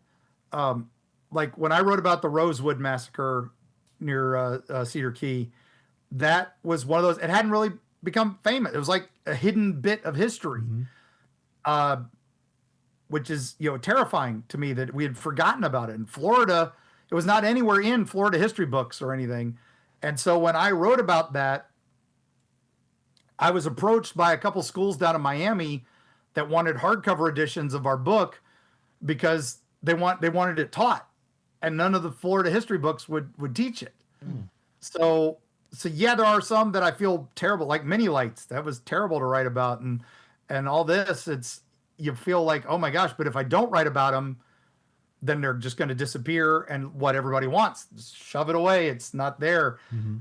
Like when I wrote about the Rosewood Massacre near Cedar Key, that was one of those. It hadn't really become famous. It was like a hidden bit of history, which is terrifying to me that we had forgotten about it. In Florida, it was not anywhere in Florida history books or anything, and so when I wrote about that, I was approached by a couple schools down in Miami that wanted hardcover editions of our book because they wanted it taught, and none of the Florida history books would teach it. So yeah, there are some that I feel terrible, like Mini Lights. That was terrible to write about, and all this. You feel like, oh my gosh, but if I don't write about them, then they're just going to disappear, and what everybody wants, just shove it away. It's not there.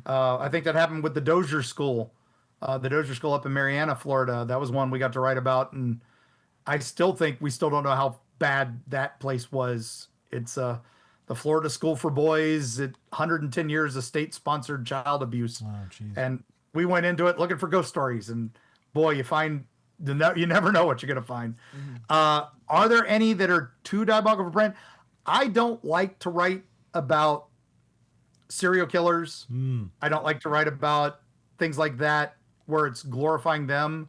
I think that happened with the Dozier School. The Dozier School up in Marianna, Florida. That was one we got to write about, and I still think we still don't know how bad that place was. It's the Florida School for Boys. 110 years of state-sponsored child abuse, and we went into it looking for ghost stories, and boy, you never know what you're gonna find. Are there any that are too diabolical for print? I don't like to write about serial killers. I don't like to write about things like that where it's glorifying them,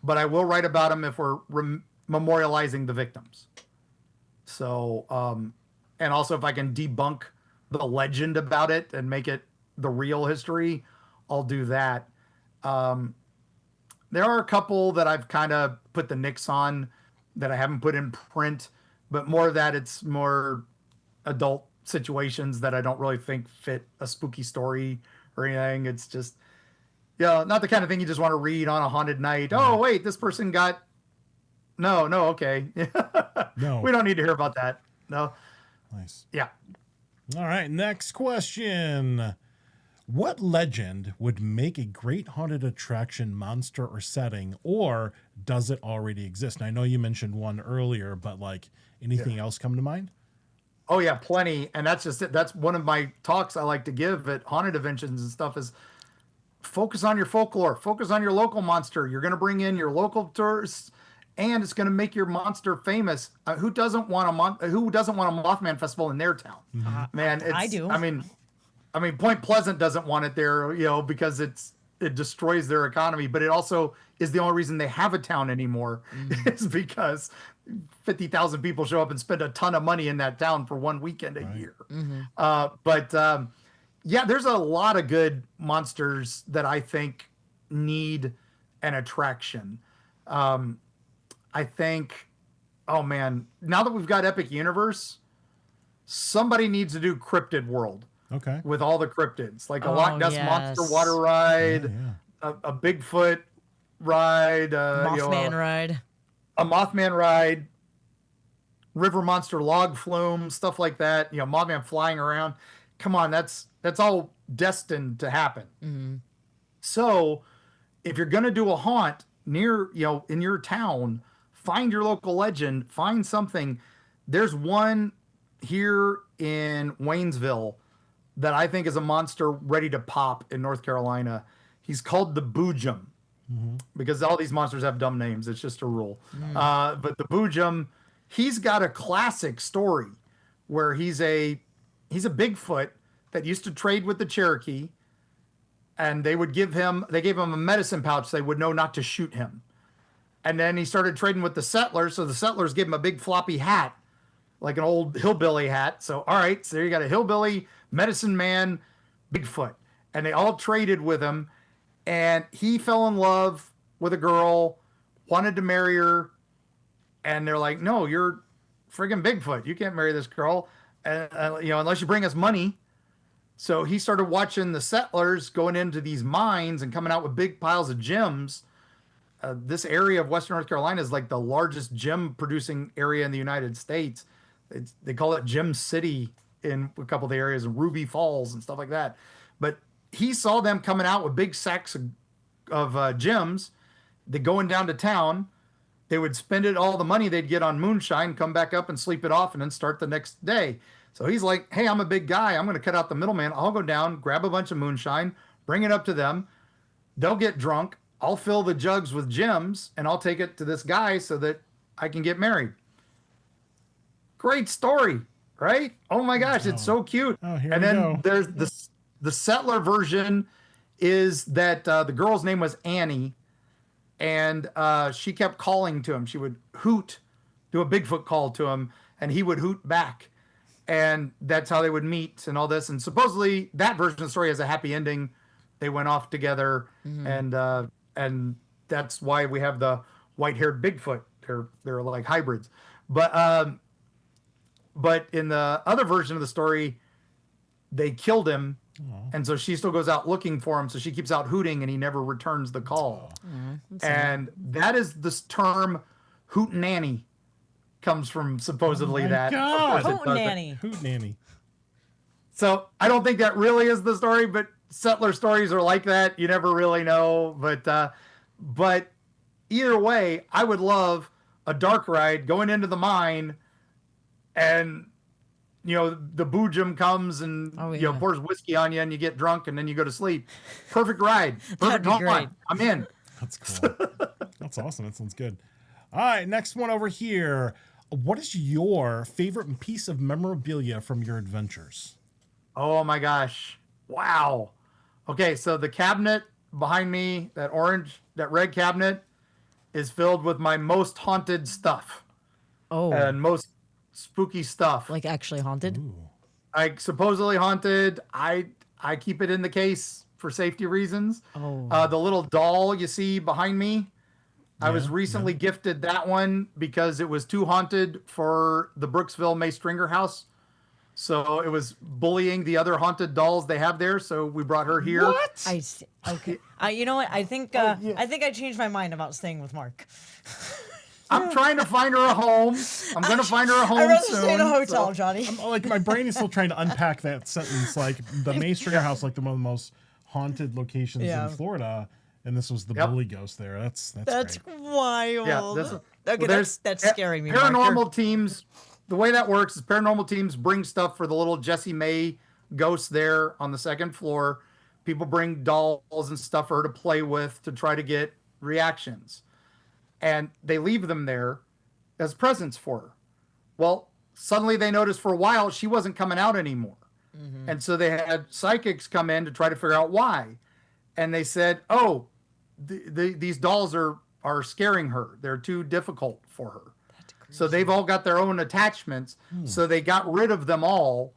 but I will write about them if we're memorializing the victims. So, and also if I can debunk the legend about it and make it the real history, I'll do that. There are a couple that I've kind of put the nix on that I haven't put in print, but more of that it's more adult situations that I don't really think fit a spooky story or anything. It's just, not the kind of thing you just want to read on a haunted night. Oh, wait, this person got... No, okay. No. We don't need to hear about that. No. Nice. Yeah. All right, next question. What legend would make a great haunted attraction, monster, or setting, or does it already exist? And I know you mentioned one earlier, but like anything else come to mind? Oh yeah, plenty. And that's just it. That's one of my talks I like to give at haunted conventions and stuff is focus on your folklore, focus on your local monster. You're going to bring in your local tourists, and it's going to make your monster famous. Who doesn't want a Mothman festival in their town? Man, I do. I mean, Point Pleasant doesn't want it there, because it destroys their economy, but it also is the only reason they have a town anymore is because 50,000 people show up and spend a ton of money in that town for one weekend a year. Yeah, there's a lot of good monsters that I think need an attraction. I think, oh man, now that we've got Epic Universe, somebody needs to do Cryptid World. Okay. With all the cryptids, like a Loch Ness Monster water ride, a Bigfoot ride, Mothman ride, a Mothman ride, river monster log flume, stuff like that. Mothman flying around. Come on, that's all destined to happen. So, if you're gonna do a haunt near, in your town, find your local legend, find something. There's one here in Waynesville that I think is a monster ready to pop in North Carolina. He's called the Boojum. because all these monsters have dumb names. It's just a rule. But the Boojum, he's got a classic story where he's a Bigfoot that used to trade with the Cherokee, and they gave him a medicine pouch. They would know not to shoot him. And then he started trading with the settlers. So the settlers gave him a big floppy hat, like an old hillbilly hat. So, all right, so there you got a hillbilly, medicine man, Bigfoot. And they all traded with him. And he fell in love with a girl, wanted to marry her. And they're like, no, you're friggin' Bigfoot. You can't marry this girl, and unless you bring us money. So he started watching the settlers going into these mines and coming out with big piles of gems. This area of Western North Carolina is like the largest gem producing area in the United States. They call it Gem City in a couple of the areas, and Ruby Falls and stuff like that. But he saw them coming out with big sacks of gems. They going down to town. They would spend all the money they'd get on moonshine, come back up and sleep it off, and then start the next day. So he's like, hey, I'm a big guy. I'm going to cut out the middleman. I'll go down, grab a bunch of moonshine, bring it up to them. They'll get drunk. I'll fill the jugs with gems, and I'll take it to this guy so that I can get married. Great story, right? Oh my gosh, it's so cute. Oh, here and we then go. There's the settler version is that the girl's name was Annie, and she kept calling to him. She would hoot, do a Bigfoot call to him, and he would hoot back. And that's how they would meet and all this. And supposedly that version of the story has a happy ending. They went off together, and that's why we have the white-haired Bigfoot. They're like hybrids. But in the other version of the story, they killed him. And so she still goes out looking for him. So she keeps out hooting, and he never returns the call. And that is this term, hootenanny, comes from supposedly that. God. Hootenanny. Hootenanny. So I don't think that really is the story, but settler stories are like that. You never really know. But either way, I would love a dark ride going into the mine, and the Boojum comes and pours whiskey on you, and you get drunk, and then you go to sleep. Perfect ride. Perfect That'd be great. I'm in. That's cool. That's awesome. That sounds good. All right, next one over here. What is your favorite piece of memorabilia from your adventures? Oh my gosh. Wow. Okay, so the cabinet behind me, that red cabinet, is filled with my most haunted stuff. Oh. And most spooky stuff. Like actually haunted? Ooh. Like supposedly haunted. I keep it in the case for safety reasons. Oh. The little doll you see behind me, I was recently gifted that one because it was too haunted for the Brooksville May Stringer house. So it was bullying the other haunted dolls they have there. So we brought her here. What? I see. Okay. You know what? I think I changed my mind about staying with Mark. I'm trying to find her a home. I'm going to find her a home I'd rather soon. stay in a hotel, so- Johnny. Like my brain is still trying to unpack that sentence. Like the May Stringer house, like one of the most haunted locations in Florida, and this was the bully ghost there. That's great. Wild. Yeah, okay, that's scaring me. Paranormal Mark. teams, the way that works is paranormal teams bring stuff for the little Jessie May ghost there on the second floor. People bring dolls and stuff for her to play with to try to get reactions. And they leave them there as presents for her. Well, suddenly they noticed for a while she wasn't coming out anymore. And so they had psychics come in to try to figure out why. And they said, oh, these dolls are scaring her. They're too difficult for her. So they've all got their own attachments. So they got rid of them all,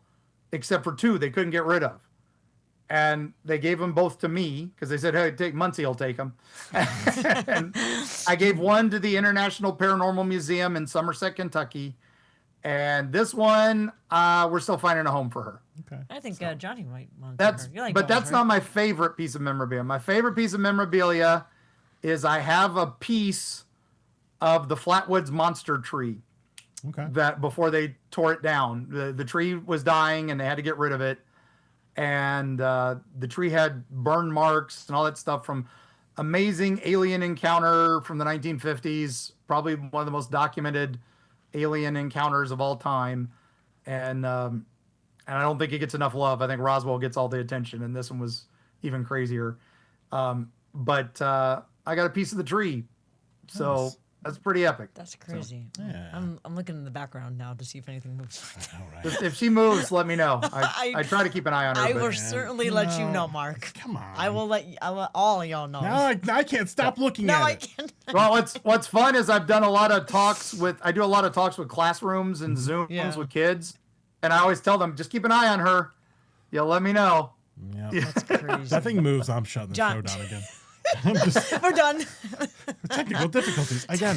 except for two they couldn't get rid of. And they gave them both to me because they said, hey, Muncy will take them. And I gave one to the International Paranormal Museum in Somerset, Kentucky. And this one, we're still finding a home for her. Okay. I think Johnny might want That's, her. You like but dolls, that's right? not my favorite piece of memorabilia. My favorite piece of memorabilia is I have a piece of the Flatwoods monster tree. Okay. That before they tore it down, the tree was dying and they had to get rid of it. And the tree had burn marks and all that stuff from amazing alien encounter from the 1950s, probably one of the most documented alien encounters of all time. And I don't think it gets enough love. I think Roswell gets all the attention, and this one was even crazier. But I got a piece of the tree. So Nice. that's pretty epic. That's crazy. yeah. I'm looking in the background now to see if anything moves. All right. If she moves, let me know. I try to keep an eye on her. I but will certainly let you know, Mark. Come on. I will let all of y'all know. Now I can't stop looking No, at I it. can't. Well, what's fun is I do a lot of talks with classrooms and Zooms Yeah. with kids, and I always tell them just keep an eye on her. You'll let me know. Yeah. That's crazy. That thing moves. I'm shutting the John- show down again. I'm just We're done. technical difficulties again.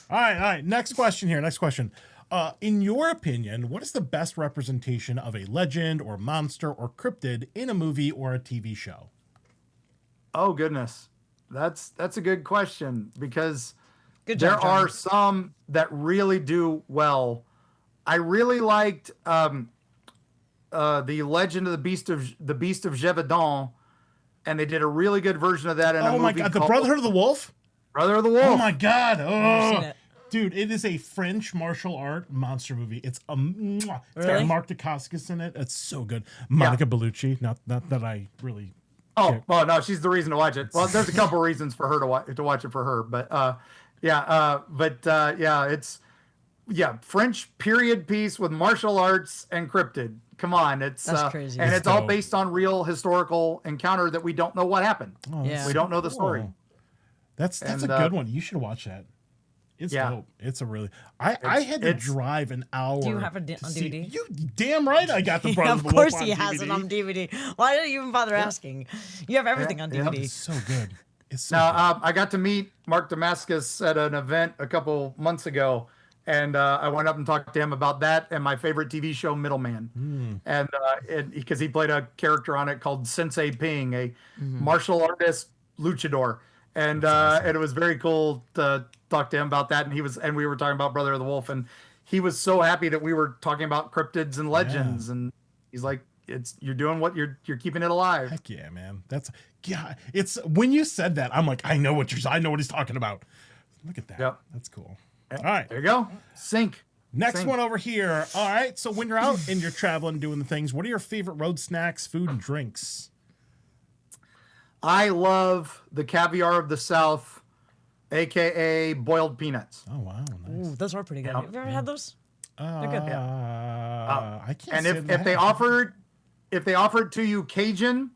All right. Next question here. Next question. In your opinion, what is the best representation of a legend or monster or cryptid in a movie or a TV show? Oh goodness, that's a good question because Good there job, are John. some that really do well. I really liked the Legend of the Beast of Gévaudan, and they did a really good version of that in a movie Oh my God, the called Brotherhood of the Wolf? Brother of the Wolf. Oh my God. seen Oh, it. dude, it is a French martial art monster movie. It's it's got Really? Mark Dacascos in it. It's so good. Monica Bellucci. Not that I really. Oh, well, no, she's the reason to watch it. Well, there's a couple reasons for her to watch it for her, but it's French period piece with martial arts and cryptid. Come on, it's That's crazy. and It's it's all dope. based on real historical encounter that we don't know what happened. Oh, Yeah. We don't know the story. cool. That's And, a good one. You should watch that. It's Yeah. dope. It's a really. I had to it's- drive an hour. Do you have it to on see- DVD? You damn right. I got the Brothers Of of the course Wolf he on has DVD. it on DVD. Why did you even bother asking? You have everything on Yeah. DVD. It's so good. It's so Now, good. I got to meet Mark Damascus at an event a couple months ago, and I went up and talked to him about that and my favorite TV show, Middleman, and because he played a character on it called Sensei Ping, a martial artist luchador, and it was very cool to talk to him about that. And we were talking about Brother of the Wolf, and he was so happy that we were talking about cryptids and legends, and he's like, you're doing what you're keeping it alive. Heck yeah, man. It's when you said that, I'm like, I know what he's talking about. Look at that. Yep. That's cool. All right. There you go. Sync. Next Sync. one over here. All right. So when you're out and you're traveling, doing the things, what are your favorite road snacks, food, and drinks? I love the caviar of the South, aka boiled peanuts. Oh wow, nice. Ooh, those are pretty good. Yeah. Have you ever had those? They're good. I can't. And say if that I they have. offered to you Cajun,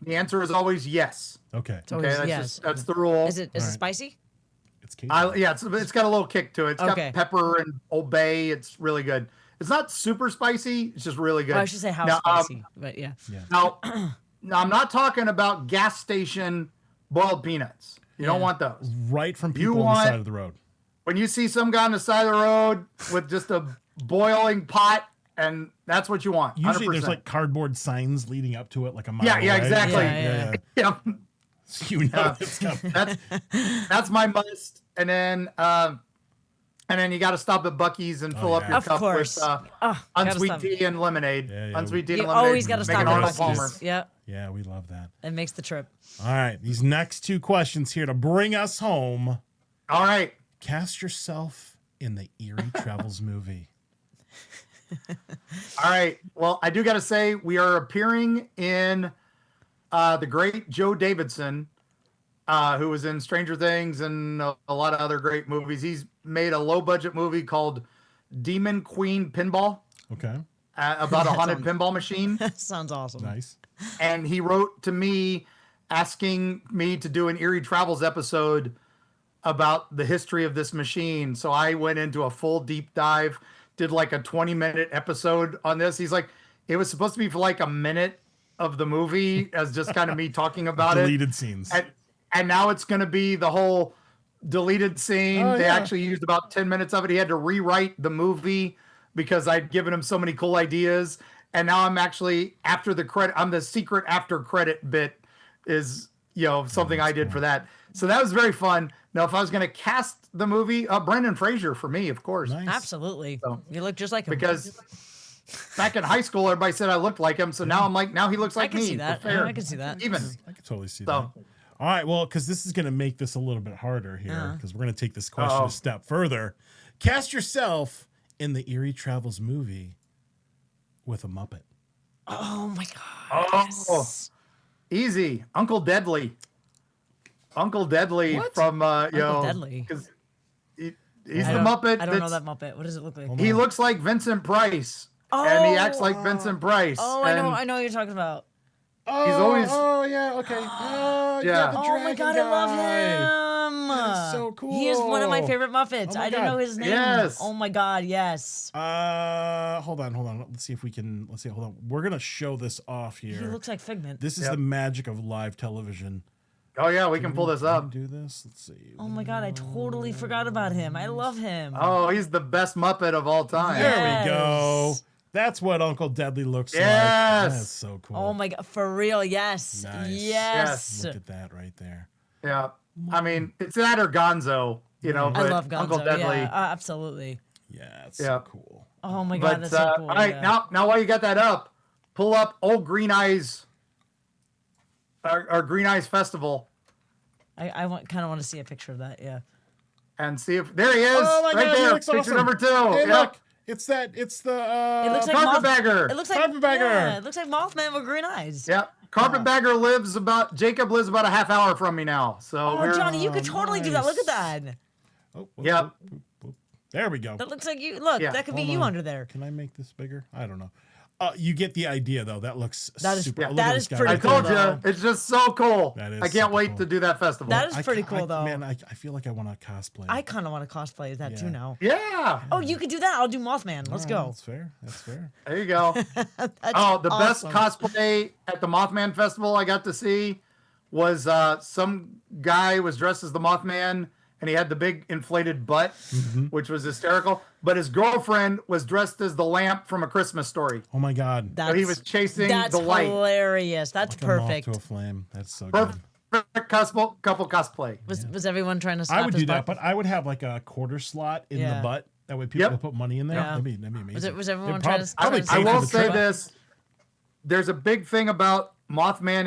the answer is always yes. Okay, It's always Okay, yes. that's the rule. Is it Alright. spicy? it's Cajun. It's got a little kick to it. It's Okay. got pepper and Old Bay. It's really good. It's not super spicy. It's just really good. Well, I should say how Now, spicy, but yeah. Now, I'm not talking about gas station boiled peanuts. You don't Yeah. want those. Right from You people on the want- side of the road. When you see some guy on the side of the road with just a boiling pot, and that's what you want. Usually, 100%. there's like cardboard signs leading up to it, like a mile Yeah, away. exactly. Yeah. Yeah, So you know it's coming. that's my must. And then you got to stop at Buc-ee's and fill up yeah. your Of cup course. with Gotta unsweet stop. tea and lemonade. Yeah, yeah. Unsweet tea You and lemonade. always got to Make stop it at Arnold Buc-ee's. Palmer. Buc-ee's. Yeah, Yeah, we love that. it makes the trip. All right, these next two questions here to bring us home. All right. Cast yourself in the Eerie Travels movie. All right. Well, I do got to say we are appearing in the great Joe Davidson, who was in Stranger Things and a lot of other great movies. He's made a low budget movie called Demon Queen Pinball Okay, about a haunted pinball machine. Sounds awesome. nice. And he wrote to me asking me to do an Eerie Travels episode about the history of this machine. So I went into a full deep dive, did like a 20-minute episode on this. He's like, it was supposed to be for like a minute of the movie as just kind of me talking about it. Deleted scenes. And now it's going to be the whole deleted scene. Oh, They yeah. actually used about 10 minutes of it. He had to rewrite the movie because I'd given him so many cool ideas. And now I'm actually after the credit. I'm the secret after credit bit is, something I did for that. So that was very fun. Now, if I was going to cast the movie, Brendan Fraser for me, of course, Nice. Absolutely. So- You look just like him. because back in high school, everybody said I looked like him. So now I'm like, now he looks I like can me. see that. Fair. Yeah, I can see that. Even. I could totally see So- that. All right, well, because this is going to make this a little bit harder here, because we're going to take this question Uh-oh. a step further. Cast yourself in the Eerie Travels movie with a Muppet. Oh my god. Oh, Yes. easy. Uncle Deadly. Uncle Deadly What? from Uncle Deadly. because he's I the don't- Muppet. I don't know that Muppet. What does it look like? He looks like Vincent Price, and he acts like Vincent Price. Oh, and I know what you're talking about. Oh, He's always- Oh, yeah, okay. Oh, Yeah. the Oh my dragon god, I love guy. him. That is so He is one of my cool. favorite Muppets. Oh my I didn't God. know his name. Yes. Oh my god, yes. Hold on. Let's see if we can. Hold on. We're gonna show this off here. He looks like Figment. This is Yep. the magic of live television. Oh yeah, we can pull this Can up. we do this? Let's see. Oh my god, I totally forgot about him. I love him. Oh, he's the best Muppet of all time. There we go. Yes. That's what Uncle Deadly looks like. Yes. That's so cool. Oh my god, for real, yes. Nice. Yes. Look at that right there. Yeah. I mean, it's that or Gonzo, I but love Gonzo. Uncle Deadly. Yeah, absolutely. Yeah, it's Yeah. so cool. Oh my god, But that's so cool. all right, yeah. now while you got that up, pull up Old Green Eyes, our Green Eyes Festival, I kind of want to see a picture of that. Yeah. and see if there he is, Oh my right God, he there, looks picture awesome. number 2. Hey, Yep. look. It's the It looks like Carpetbagger. It looks like Carpetbagger. Yeah, it looks like Mothman with green eyes. Yeah, Carpetbagger Jacob lives about a half hour from me now. So Oh, we're Johnny, you could totally do that. Look at nice. that. Oh, Yep. There we go. That looks like you. Look, Yeah, that could be hold you on. under there. Can I make this bigger? I don't know. You get the idea, though. That looks That is- super. yeah, Look that at is this guy pretty I right cool, told there. you, though. it's just so cool. That is I can't super wait cool. to do that festival. That is pretty cool, though. Man, I feel like I want to cosplay. I kind of want to cosplay that too Yeah. now. Yeah, Oh, you could do that. I'll do Mothman. Let's go. That's fair. That's fair. there you go. That's Oh, the awesome. best cosplay at the Mothman Festival I got to see was some guy was dressed as the Mothman and he had the big inflated butt, which was hysterical. But his girlfriend was dressed as the lamp from A Christmas Story. Oh my God. That's, he was chasing that's the light. hilarious. That's Like a moth perfect. to a flame. That's so good. Perfect couple cosplay. Was everyone trying to slap I would his do that, butt? but I would have like a quarter slot in Yeah. the butt. That way people Yep. would put money in there. Yeah. That'd be amazing. Was everyone It'd trying to- probably trying I to pay for will the say trip. this: there's a big thing about Mothman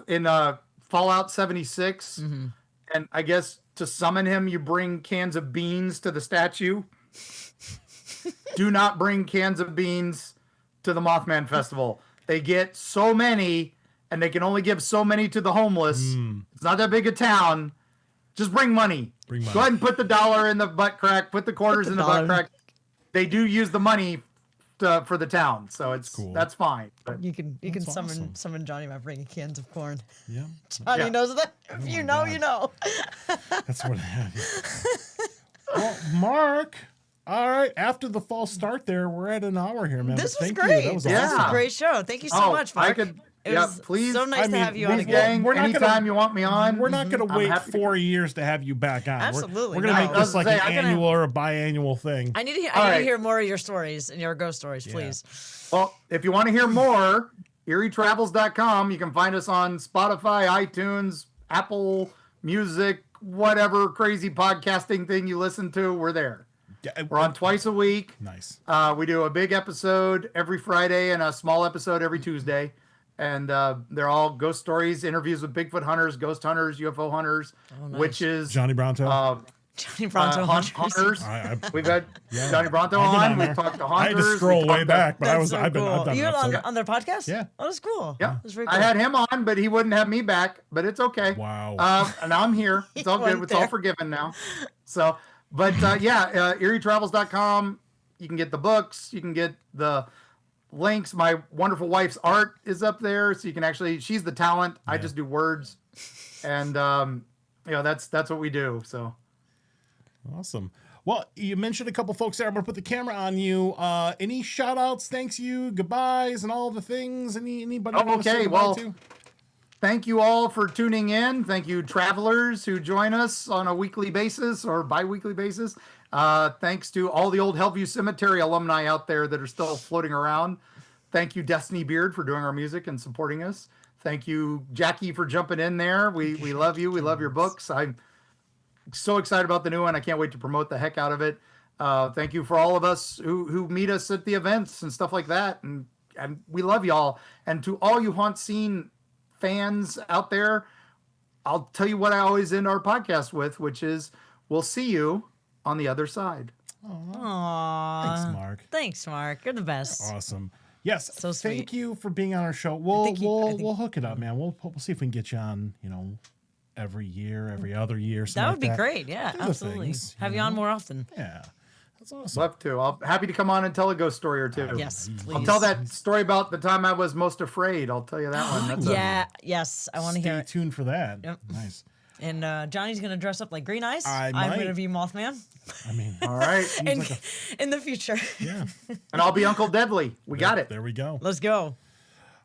in Fallout 76, and I guess to summon him, you bring cans of beans to the statue. Do not bring cans of beans to the Mothman Festival. They get so many, and they can only give so many to the homeless. It's not that big a town. Just bring money. Bring money. Go ahead and put the $1 in the butt crack. Put the quarters in the butt $1. crack. They do use the money for the town, so it's cool. that's fine. But You can That's summon Johnny by bringing cans of corn. Yeah. Johnny Yeah. knows that. If you know, you know. That's what I have. Well, Mark. All right. After the false start there, we're at an hour here, man. This But was thank great. You. That was Yeah. This was awesome. a great show. Thank you so much, Mark. It was please. so nice I to mean, have you on Please, again. gang, We're not gonna- anytime you want me on. We're not going to I'm wait happy to 4 years to have you back on. Absolutely We're going to not. make this like I was an gonna say, I'm annual or a biannual thing. I need to hear. All I need right. to hear more of your stories and your ghost stories, please. Well, if you want to hear more, EerieTravels.com. You can find us on Spotify, iTunes, Apple Music, whatever crazy podcasting thing you listen to. We're there. Yeah, We're on twice a week. Nice. We do a big episode every Friday and a small episode every Tuesday. And they're all ghost stories, interviews with Bigfoot hunters, ghost hunters, UFO hunters, nice. witches, Johnny Bronto. Johnny Bronto. hunters. I- We've had Johnny Bronto I've been on. on We've there. talked to I had hunters. to scroll we way talked back, but That's so I've cool. done You're an episode. on their podcast? Yeah. Oh, that's cool. Yeah, That's very cool. I had him on, but he wouldn't have me back. But it's okay. Wow. And now I'm here. It's all good. went It's all there. forgiven now. So, but EerieTravels.com. You can get the books. You can get the links. My wonderful wife's art is up there, so you can actually. She's the talent. I just do words, and that's what we do. So. Awesome. Well, you mentioned a couple folks there. I'm going to put the camera on you. Any shout outs, thanks you, goodbyes, and all the things? Anybody you want to say Okay, goodbye well, to? thank you all for tuning in. Thank you, travelers who join us on a weekly basis or bi-weekly basis. Thanks to all the old Hellview Cemetery alumni out there that are still floating around. Thank you, Destiny Beard, for doing our music and supporting us. Thank you, Jackie, for jumping in there. We love you. We love your books. I'm so excited about the new one. I can't wait to promote the heck out of it. Thank you for all of us who meet us at the events and stuff like that. And we love y'all. And to all you HauntScene fans out there, I'll tell you what I always end our podcast with, which is we'll see you on the other side. Aww. Thanks, Mark. Thanks, Mark. You're the best. Awesome. Yes. So sweet. Thank you for being on our show. We'll hook it up, man. We'll see if we can get you on, every year, every other year. That would be great. Yeah, Do the absolutely. things, Have you on more often. Yeah, that's awesome. Love to. I'll happy to come on and tell a ghost story or two. Yes, please. I'll tell that story about the time I was most afraid. I'll tell you that one. That's Yes, I want to hear Stay it. tuned for that. Yep. Nice. And Johnny's gonna dress up like Green Eyes. I I'm might. gonna be Mothman. I mean, all right. In the future. yeah. And I'll be Uncle Deadly. We got it. There we go. Let's go.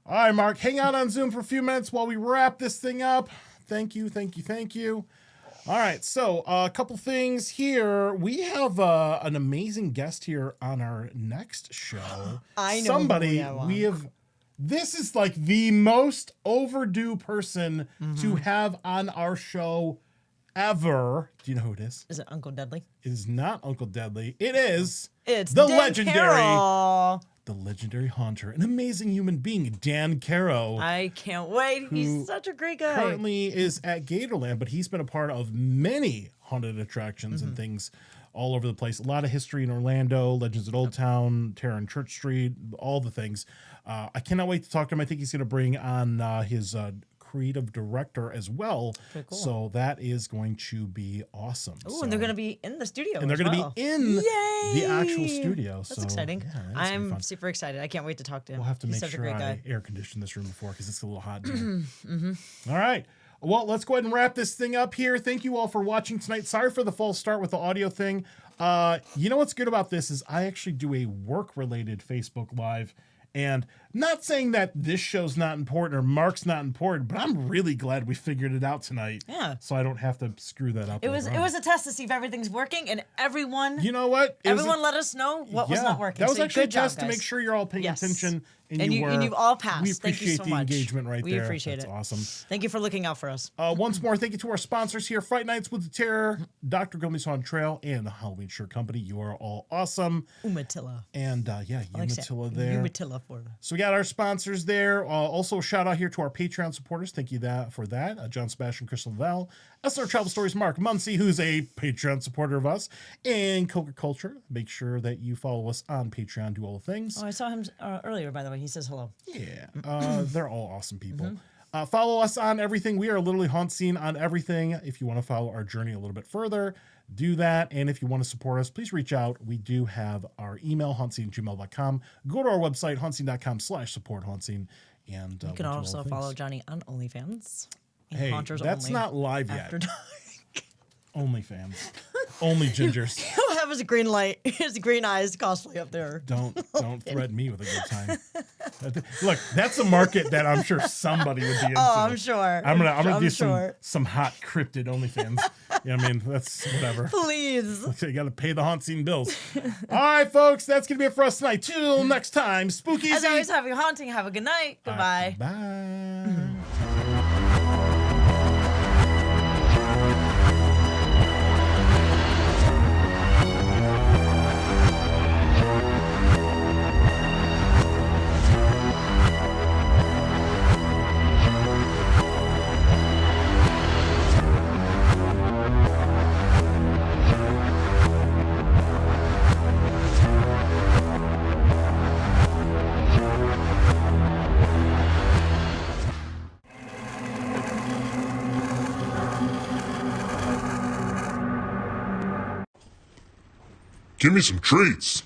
All right, Mark, hang out on Zoom for a few minutes while we wrap this thing up. Thank you, thank you, thank you. All right, so a couple things here. We have an amazing guest here on our next show. I know somebody who we have. This is like the most overdue person to have on our show ever. Do you know who it is? Is it Uncle Deadly? It is not Uncle Deadly. It is It's the Dan legendary, Carroll. the legendary haunter, an amazing human being, Dan Caro. I can't wait. He's such a great guy. Currently is at Gatorland, but he's been a part of many haunted attractions and things all over the place. A lot of history in Orlando, Legends at Old Town, Terror on Church Street, all the things. I cannot wait to talk to him. I think he's going to bring on his creative director as well. Pretty cool. So that is going to be awesome. Oh, and they're going to be in the studio. and they're going to be in the actual studio. That's so, exciting. Yeah, that's gonna be I'm fun. super excited. I can't wait to talk to him. We'll have to He's make such a sure great I guy. air condition this room before because it's a little hot in here. All right. Well, let's go ahead and wrap this thing up here. Thank you all for watching tonight. Sorry for the false start with the audio thing. You know what's good about this is I actually do a work-related Facebook Live. And not saying that this show's not important or Mark's not important, but I'm really glad we figured it out tonight. Yeah. So I don't have to screw that up. It was a test to see if everything's working, and everyone You know what? It was everyone a- let us know what was not working. That was So actually a good job, test to guys. make sure you're all paying Yes. attention. And you were. you've all passed. We Thank you appreciate so the much. engagement right We there. appreciate That's it. awesome. Thank you for looking out for us. Once more, thank you to our sponsors here, Fright Nights with the Terror, Dr. Gilmy's Haunted Trail, and the Halloween Shirt Company. You are all awesome. Umatilla. And Umatilla there. Umatilla for So we got our sponsors there. Also, shout out here to our Patreon supporters. Thank you for that. John Sebastian, Crystal Val, SR Travel Stories, Mark Muncy, who's a Patreon supporter of us, and Coca Culture. Make sure that you follow us on Patreon, do all the things. Oh, I saw him earlier, by the way. He says hello. Yeah, they're all awesome people. Follow us on everything. We are literally HauntScene on everything. If you want to follow our journey a little bit further, do that. And if you want to support us, please reach out. We do have our email, hauntScene@gmail.com. Go to our website, hauntScene.com/support HauntScene. And You can also follow Johnny on OnlyFans. Hey, Haunters that's only. not live yet. After dark. OnlyFans. Only gingers. He'll have his green light, his green eyes cosplay up there. Don't threaten me with a good time. Look, that's a market that I'm sure somebody would be into. Oh, I'm sure. I'm gonna do sure. some hot cryptid OnlyFans. Yeah, I mean that's whatever. Please. You got to pay the HauntScene bills. All right, folks, that's gonna be it for us tonight. Till next time, spooky. As always, happy haunting. Have a good night. Goodbye. Bye. Give me some treats.